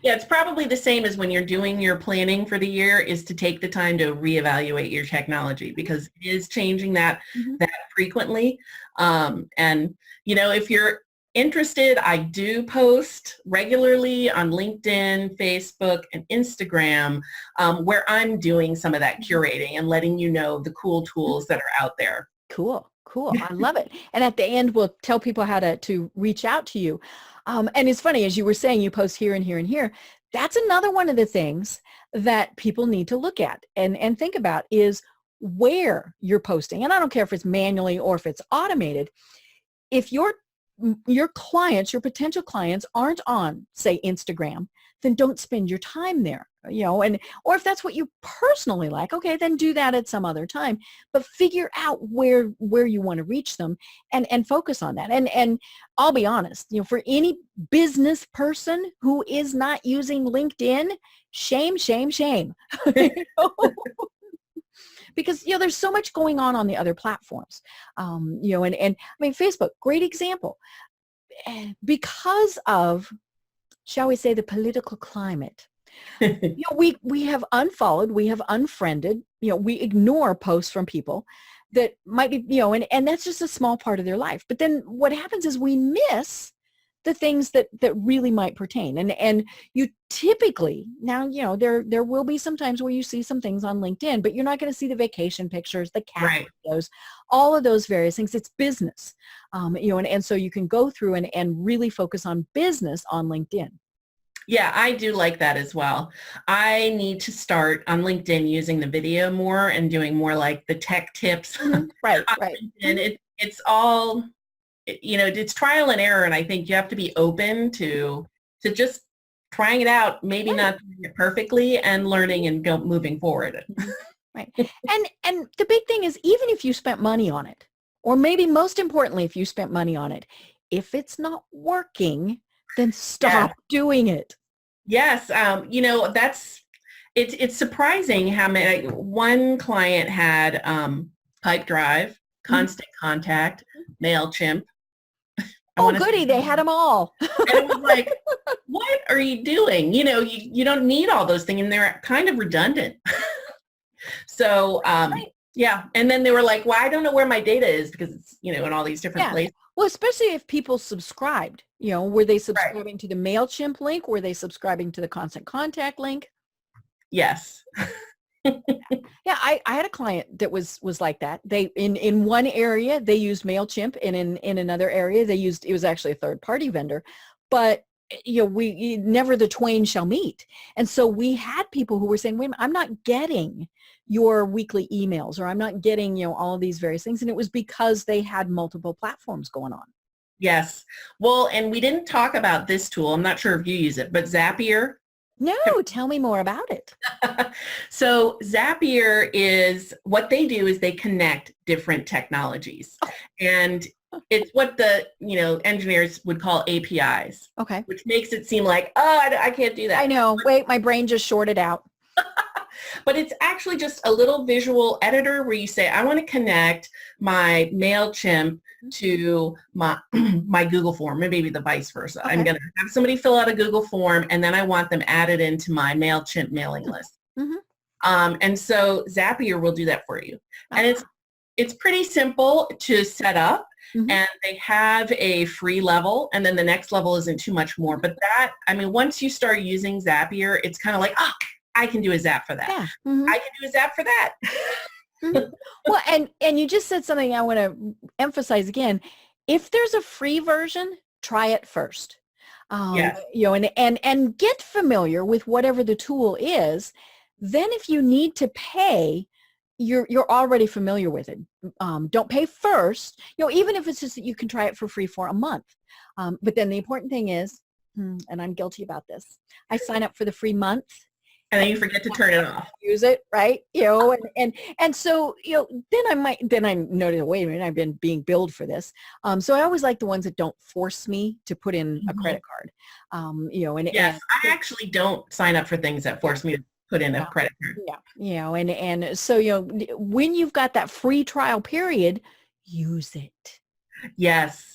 Yeah, it's probably the same as when you're doing your planning for the year is to take the time to reevaluate your technology because it is changing that Mhm. frequently. And if you're interested, I do post regularly on LinkedIn, Facebook, and Instagram, where I'm doing some of that curating and letting you know the cool tools that are out there. Cool, cool. I love it. And at the end, we'll tell people how to reach out to you. And it's funny, as you were saying, you post here and here and here. That's another one of the things that people need to look at and think about is where you're posting. And I don't care if it's manually or if it's automated. If your clients, your potential clients aren't on, say, Instagram, then don't spend your time there, and or if that's what you personally like, okay, then do that at some other time, but figure out where you want to reach them and focus on that. And I'll be honest, for any business person who is not using LinkedIn, shame, shame, shame. You know? Because there's so much going on the other platforms, and I mean Facebook, great example. Because of, shall we say, the political climate, we have unfollowed, we have unfriended, we ignore posts from people that might be, and that's just a small part of their life. But then what happens is we miss the things that really might pertain. And you typically, now, there will be some times where you see some things on LinkedIn, but you're not going to see the vacation pictures, the cat videos, all of those various things. It's business, and so you can go through and really focus on business on LinkedIn. Yeah, I do like that as well. I need to start on LinkedIn using the video more and doing more like the tech tips. Right. And it's all, it's trial and error. And I think you have to be open to just trying it out, maybe not doing it perfectly, and learning and moving forward. Right. And the big thing is, even if you spent money on it, or maybe most importantly, if you spent money on it, if it's not working, then stop doing it. Yes. It's surprising how many, one client had Pipe Drive, Constant Contact, MailChimp. Goody, they had them all. And it was like, what are you doing? You don't need all those things, and they're kind of redundant. So, yeah. And then they were like, well, I don't know where my data is, because it's, in all these different places. Well, especially if people subscribed, were they subscribing to the MailChimp link? Were they subscribing to the Constant Contact link? Yes. Yeah, I had a client that was like that. They in one area they used MailChimp, and in another area it was actually a third-party vendor. But we never the twain shall meet. And so we had people who were saying, wait a minute, I'm not getting your weekly emails, or I'm not getting, all of these various things. And it was because they had multiple platforms going on. Yes. Well, and we didn't talk about this tool. I'm not sure if you use it, but Zapier. No, tell me more about it. So Zapier is, what they do is they connect different technologies. And it's what the, engineers would call APIs. Okay. Which makes it seem like, I can't do that. I know. Wait, my brain just shorted out. But it's actually just a little visual editor where you say, I want to connect my MailChimp to my Google form, and maybe the vice versa. Okay. I'm going to have somebody fill out a Google form, and then I want them added into my MailChimp mailing list. And so Zapier will do that for you. And it's pretty simple to set up. And they have a free level, and then the next level isn't too much more. But once you start using Zapier, it's kind of like, I can do a Zap for that. Yeah. I can do a Zap for that. Well, and you just said something I want to emphasize again. If there's a free version, try it first. Yes. And get familiar with whatever the tool is. Then if you need to pay, you're already familiar with it. Don't pay first, even if it's just that you can try it for free for a month. But then the important thing is, and I'm guilty about this, I sign up for the free month. And then you forget to turn it off. Use it, right? And so, then I noticed, wait a minute, I've been being billed for this. So I always like the ones that don't force me to put in a credit card. Yes, I actually don't sign up for things that force me to put in a credit card. Yeah, and so, when you've got that free trial period, use it. Yes.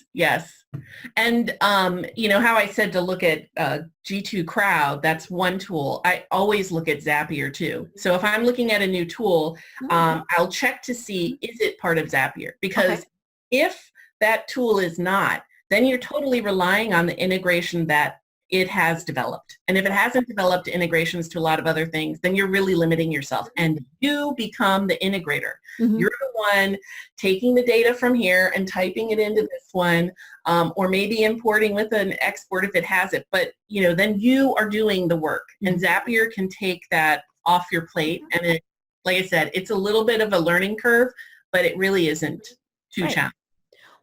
And, how I said to look at G2 Crowd, that's one tool. I always look at Zapier too. So if I'm looking at a new tool, I'll check to see, is it part of Zapier? Because if that tool is not, then you're totally relying on the integration that it has developed. And if it hasn't developed integrations to a lot of other things, then you're really limiting yourself, and you become the integrator. You're the one taking the data from here and typing it into this one, or maybe importing with an export if it has it. But, then you are doing the work, and Zapier can take that off your plate. And it, like I said, it's a little bit of a learning curve, but it really isn't too challenging.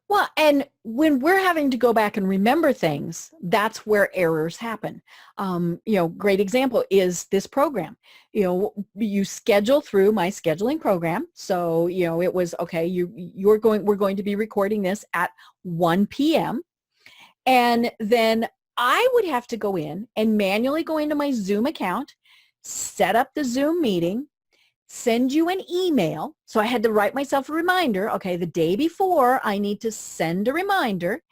Well, and when we're having to go back and remember things, that's where errors happen. Great example is this program. You schedule through my scheduling program. So, it was, okay, we're going to be recording this at 1 p.m. And then I would have to go in and manually go into my Zoom account, set up the Zoom meeting, send you an email. So I had to write myself a reminder. Okay, the day before, I need to send a reminder,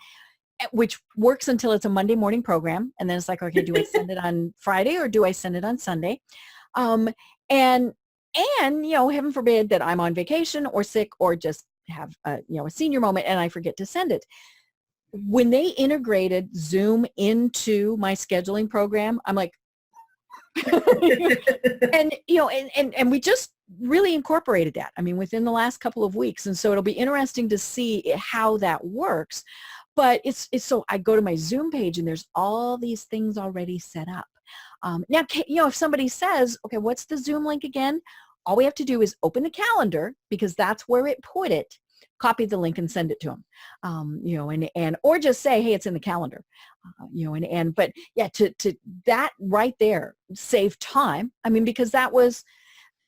which works until it's a Monday morning program. And then it's like, okay, do I send it on Friday or do I send it on Sunday? And And, heaven forbid that I'm on vacation or sick or just have a senior moment and I forget to send it. When they integrated Zoom into my scheduling program, I'm like, and, and we just really incorporated that. I mean, within the last couple of weeks. And so it'll be interesting to see how that works. But it's so I go to my Zoom page and there's all these things already set up. Now, if somebody says, okay, what's the Zoom link again? All we have to do is open the calendar because that's where it put it, copy the link and send it to them, or just say, hey, it's in the calendar, but yeah, to that right there save time. I mean, because that was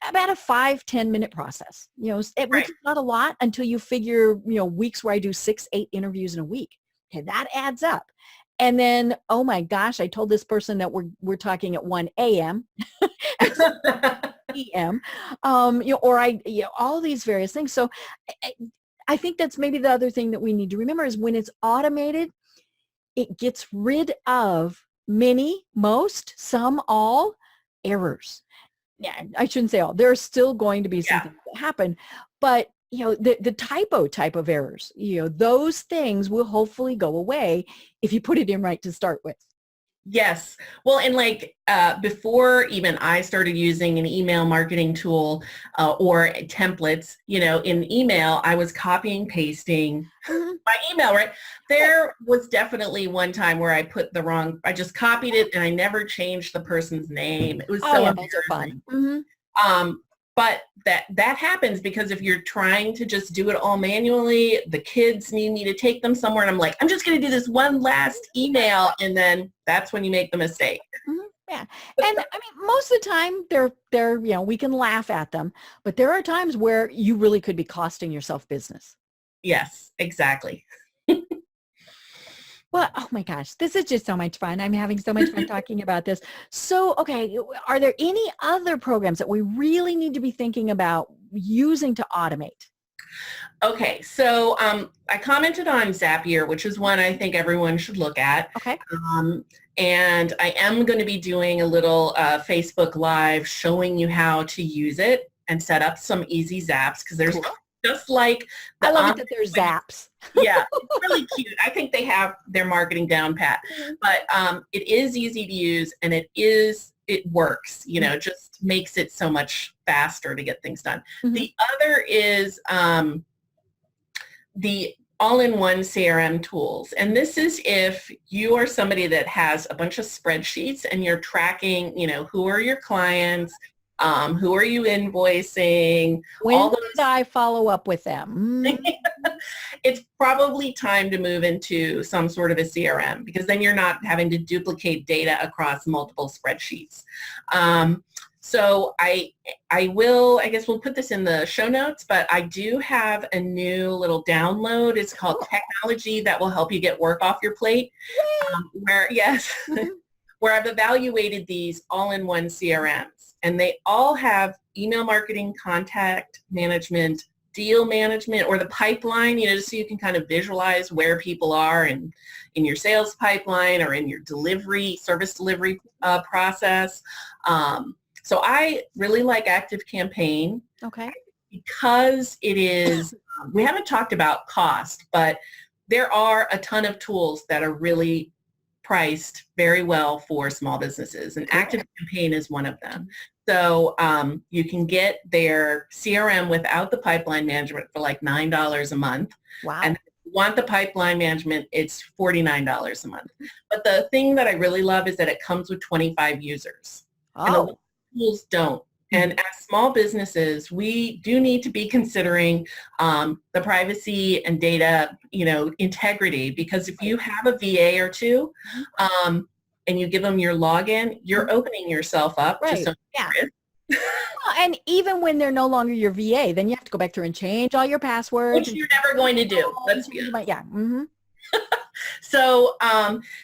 about a 5-10 minute process, which is not a lot until you figure, weeks where I do 6-8 interviews in a week. Okay, that adds up. And then, oh my gosh, I told this person that we're talking at 1 a.m. p.m. All these various things. So I think that's maybe the other thing that we need to remember is when it's automated, it gets rid of many, most, some, all errors. Yeah, I shouldn't say all. There are still going to be some things that happen, but the typo type of errors, those things will hopefully go away if you put it in right to start with. Yes. Well, and before even I started using an email marketing tool or templates, in email, I was copying, pasting my email, right? There was definitely one time where I put I just copied it and I never changed the person's name. It was so embarrassing. But that happens because if you're trying to just do it all manually, the kids need me to take them somewhere and I'm like, I'm just going to do this one last email. And then that's when you make the mistake. Yeah. And I mean, most of the time they're, we can laugh at them, but there are times where you really could be costing yourself business. Yes, exactly. Well, oh my gosh, this is just so much fun. I'm having so much fun talking about this. So, okay, are there any other programs that we really need to be thinking about using to automate? Okay, so I commented on Zapier, which is one I think everyone should look at. Okay. And I am going to be doing a little Facebook Live showing you how to use it and set up some easy zaps because there's just like I love it that there's zaps. Yeah, it's really cute. I think they have their marketing down pat, but it is easy to use and it works, just makes it so much faster to get things done. The other is the all-in-one CRM tools. And this is if you are somebody that has a bunch of spreadsheets and you're tracking, who are your clients, who are you invoicing? When did I follow up with them? It's probably time to move into some sort of a CRM because then you're not having to duplicate data across multiple spreadsheets. So I guess we'll put this in the show notes, but I do have a new little download. It's called Technology That Will Help You Get Work Off Your Plate, where I've evaluated these all-in-one CRMs. And they all have email marketing, contact management, deal management, or the pipeline, just so you can kind of visualize where people are in your sales pipeline or in your service delivery process. So I really like ActiveCampaign. Okay. Because it is, we haven't talked about cost, but there are a ton of tools that are really priced very well for small businesses, and ActiveCampaign is one of them. So you can get their CRM without the pipeline management for like $9 a month. Wow. And if you want the pipeline management, it's $49 a month. But the thing that I really love is that it comes with 25 users. And a lot of tools don't. And as small businesses, we do need to be considering the privacy and data, integrity, because if you have a VA or two and you give them your login, you're opening yourself up to some risk. And even when they're no longer your VA, then you have to go back through and change all your passwords. Which you're never going to do. Let's be honest. Yeah. So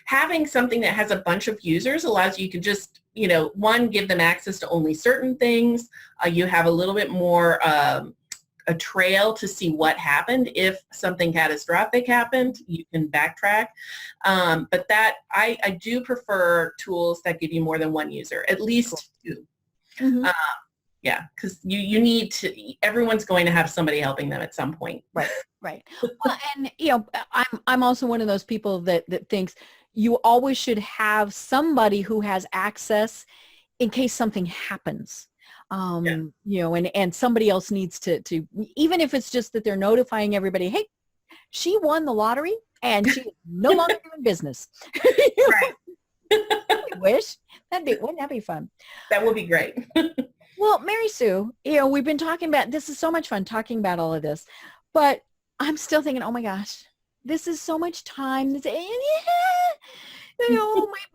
having something that has a bunch of users allows you to just, one, give them access to only certain things. You have a little bit more a trail to see what happened. If something catastrophic happened, you can backtrack. But that I do prefer tools that give you more than one user, at least two. Yeah, because you need to, everyone's going to have somebody helping them at some point. Right, right. Well, and I'm also one of those people that thinks you always should have somebody who has access in case something happens. And somebody else needs to, even if it's just that they're notifying everybody, hey, she won the lottery and she is no longer doing business. Right. I wish. Wouldn't that be fun? That would be great. Well, Mary Sue, we've been talking about, this is so much fun talking about all of this, but I'm still thinking, oh my gosh, this is so much time.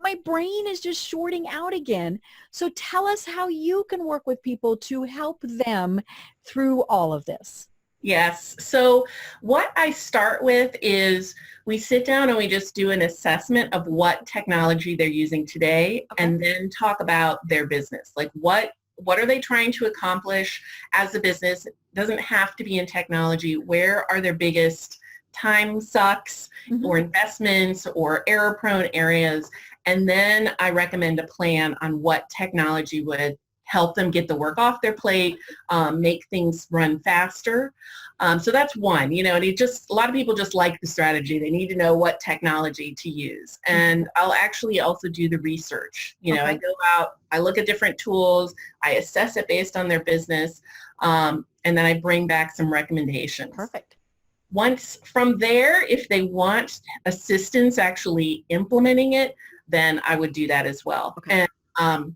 My brain is just shorting out again. So tell us how you can work with people to help them through all of this. Yes. So what I start with is we sit down and we just do an assessment of what technology they're using today, and then talk about their business. Like what are they trying to accomplish as a business? It doesn't have to be in technology. Where are their biggest time sucks or investments or error-prone areas? And then I recommend a plan on what technology would help them get the work off their plate, make things run faster. So that's one, and a lot of people just like the strategy. They need to know what technology to use. And I'll actually also do the research. I go out, I look at different tools, I assess it based on their business, and then I bring back some recommendations. Perfect. Once from there, if they want assistance actually implementing it, then I would do that as well. Okay. And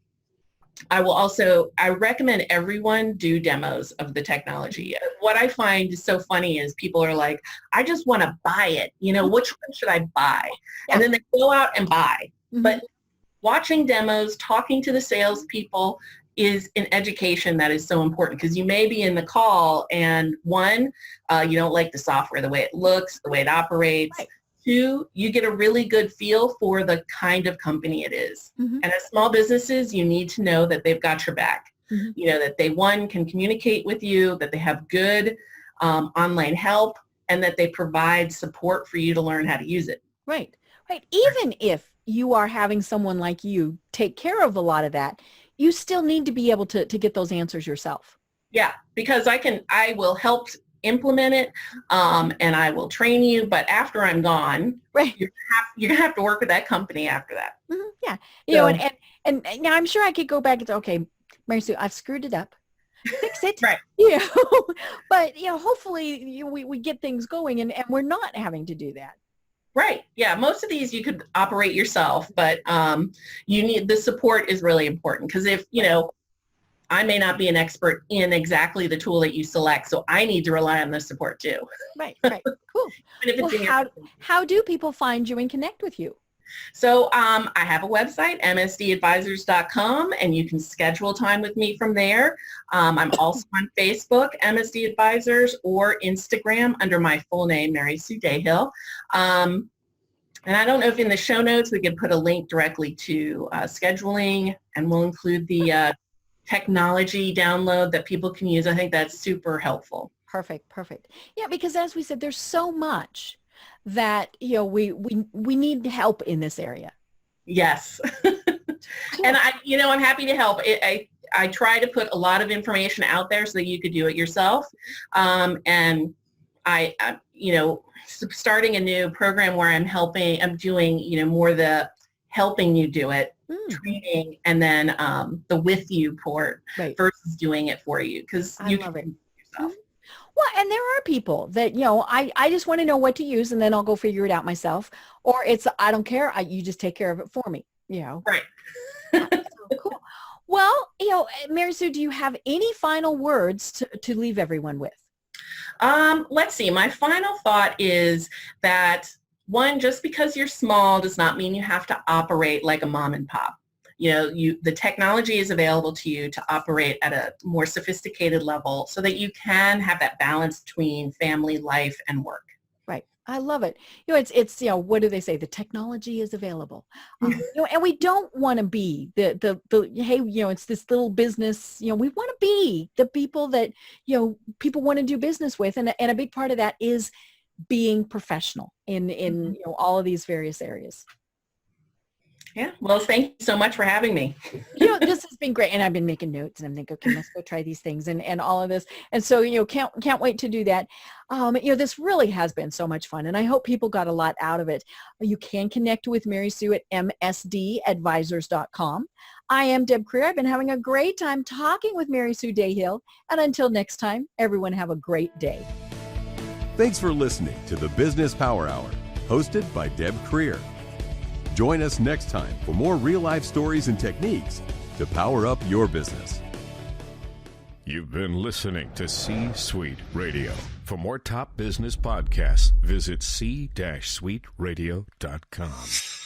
I recommend everyone do demos of the technology. What I find is so funny is people are like, I just want to buy it. Which one should I buy? Yeah. And then they go out and buy. But watching demos, talking to the salespeople is an education that is so important, because you may be in the call and one, you don't like the software, the way it looks, the way it operates. Right. Two, you get a really good feel for the kind of company it is. And as small businesses, you need to know that they've got your back. That they, one, can communicate with you, that they have good online help, and that they provide support for you to learn how to use it. Right. Even if you are having someone like you take care of a lot of that, you still need to be able to get those answers yourself. Yeah, because I will help implement it, and I will train you, but after I'm gone, right, you're gonna have to work with that company after that. Yeah, so, and now I'm sure I could go back and say, okay, Mary Sue, I've screwed it up, fix it. Right. But hopefully we get things going, and we're not having to do that. Right. Yeah. Most of these you could operate yourself, but you need, the support is really important, because if I may not be an expert in exactly the tool that you select, so I need to rely on the support too. Right. Cool. Well, how do people find you and connect with you? So I have a website, msdadvisors.com, and you can schedule time with me from there. I'm also on Facebook, MSD Advisors, or Instagram under my full name, Mary Sue Dahill. And I don't know if in the show notes we could put a link directly to scheduling, and we'll include the technology download that people can use. I think that's super helpful. Perfect. Yeah, because as we said, there's so much that we need help in this area. Yes. And I'm happy to help. I try to put a lot of information out there so that you could do it yourself. And I starting a new program where I'm doing more the helping you do it, training, and then the with you part, right, versus doing it for you, because you can do it yourself. Well, and there are people that, I just want to know what to use, and then I'll go figure it out myself. Or it's, I don't care, you just take care of it for me, Right. So cool. Well, Mary Sue, do you have any final words to leave everyone with? Let's see. My final thought is that, one, just because you're small does not mean you have to operate like a mom and pop. The technology is available to you to operate at a more sophisticated level so that you can have that balance between family life and work. Right. I love it. It's what do they say? The technology is available. And we don't want to be the hey, it's this little business, we want to be the people that, people want to do business with. And a big part of that is being professional in all of these various areas. Yeah. Well, thank you so much for having me. This has been great. And I've been making notes and I'm thinking, okay, let's go try these things and all of this. And so, can't wait to do that. This really has been so much fun and I hope people got a lot out of it. You can connect with Mary Sue at msdadvisors.com. I am Deb Creer. I've been having a great time talking with Mary Sue Dahill. And until next time, everyone have a great day. Thanks for listening to the Business Power Hour, hosted by Deb Creer. Join us next time for more real-life stories and techniques to power up your business. You've been listening to C-Suite Radio. For more top business podcasts, visit c-suiteradio.com.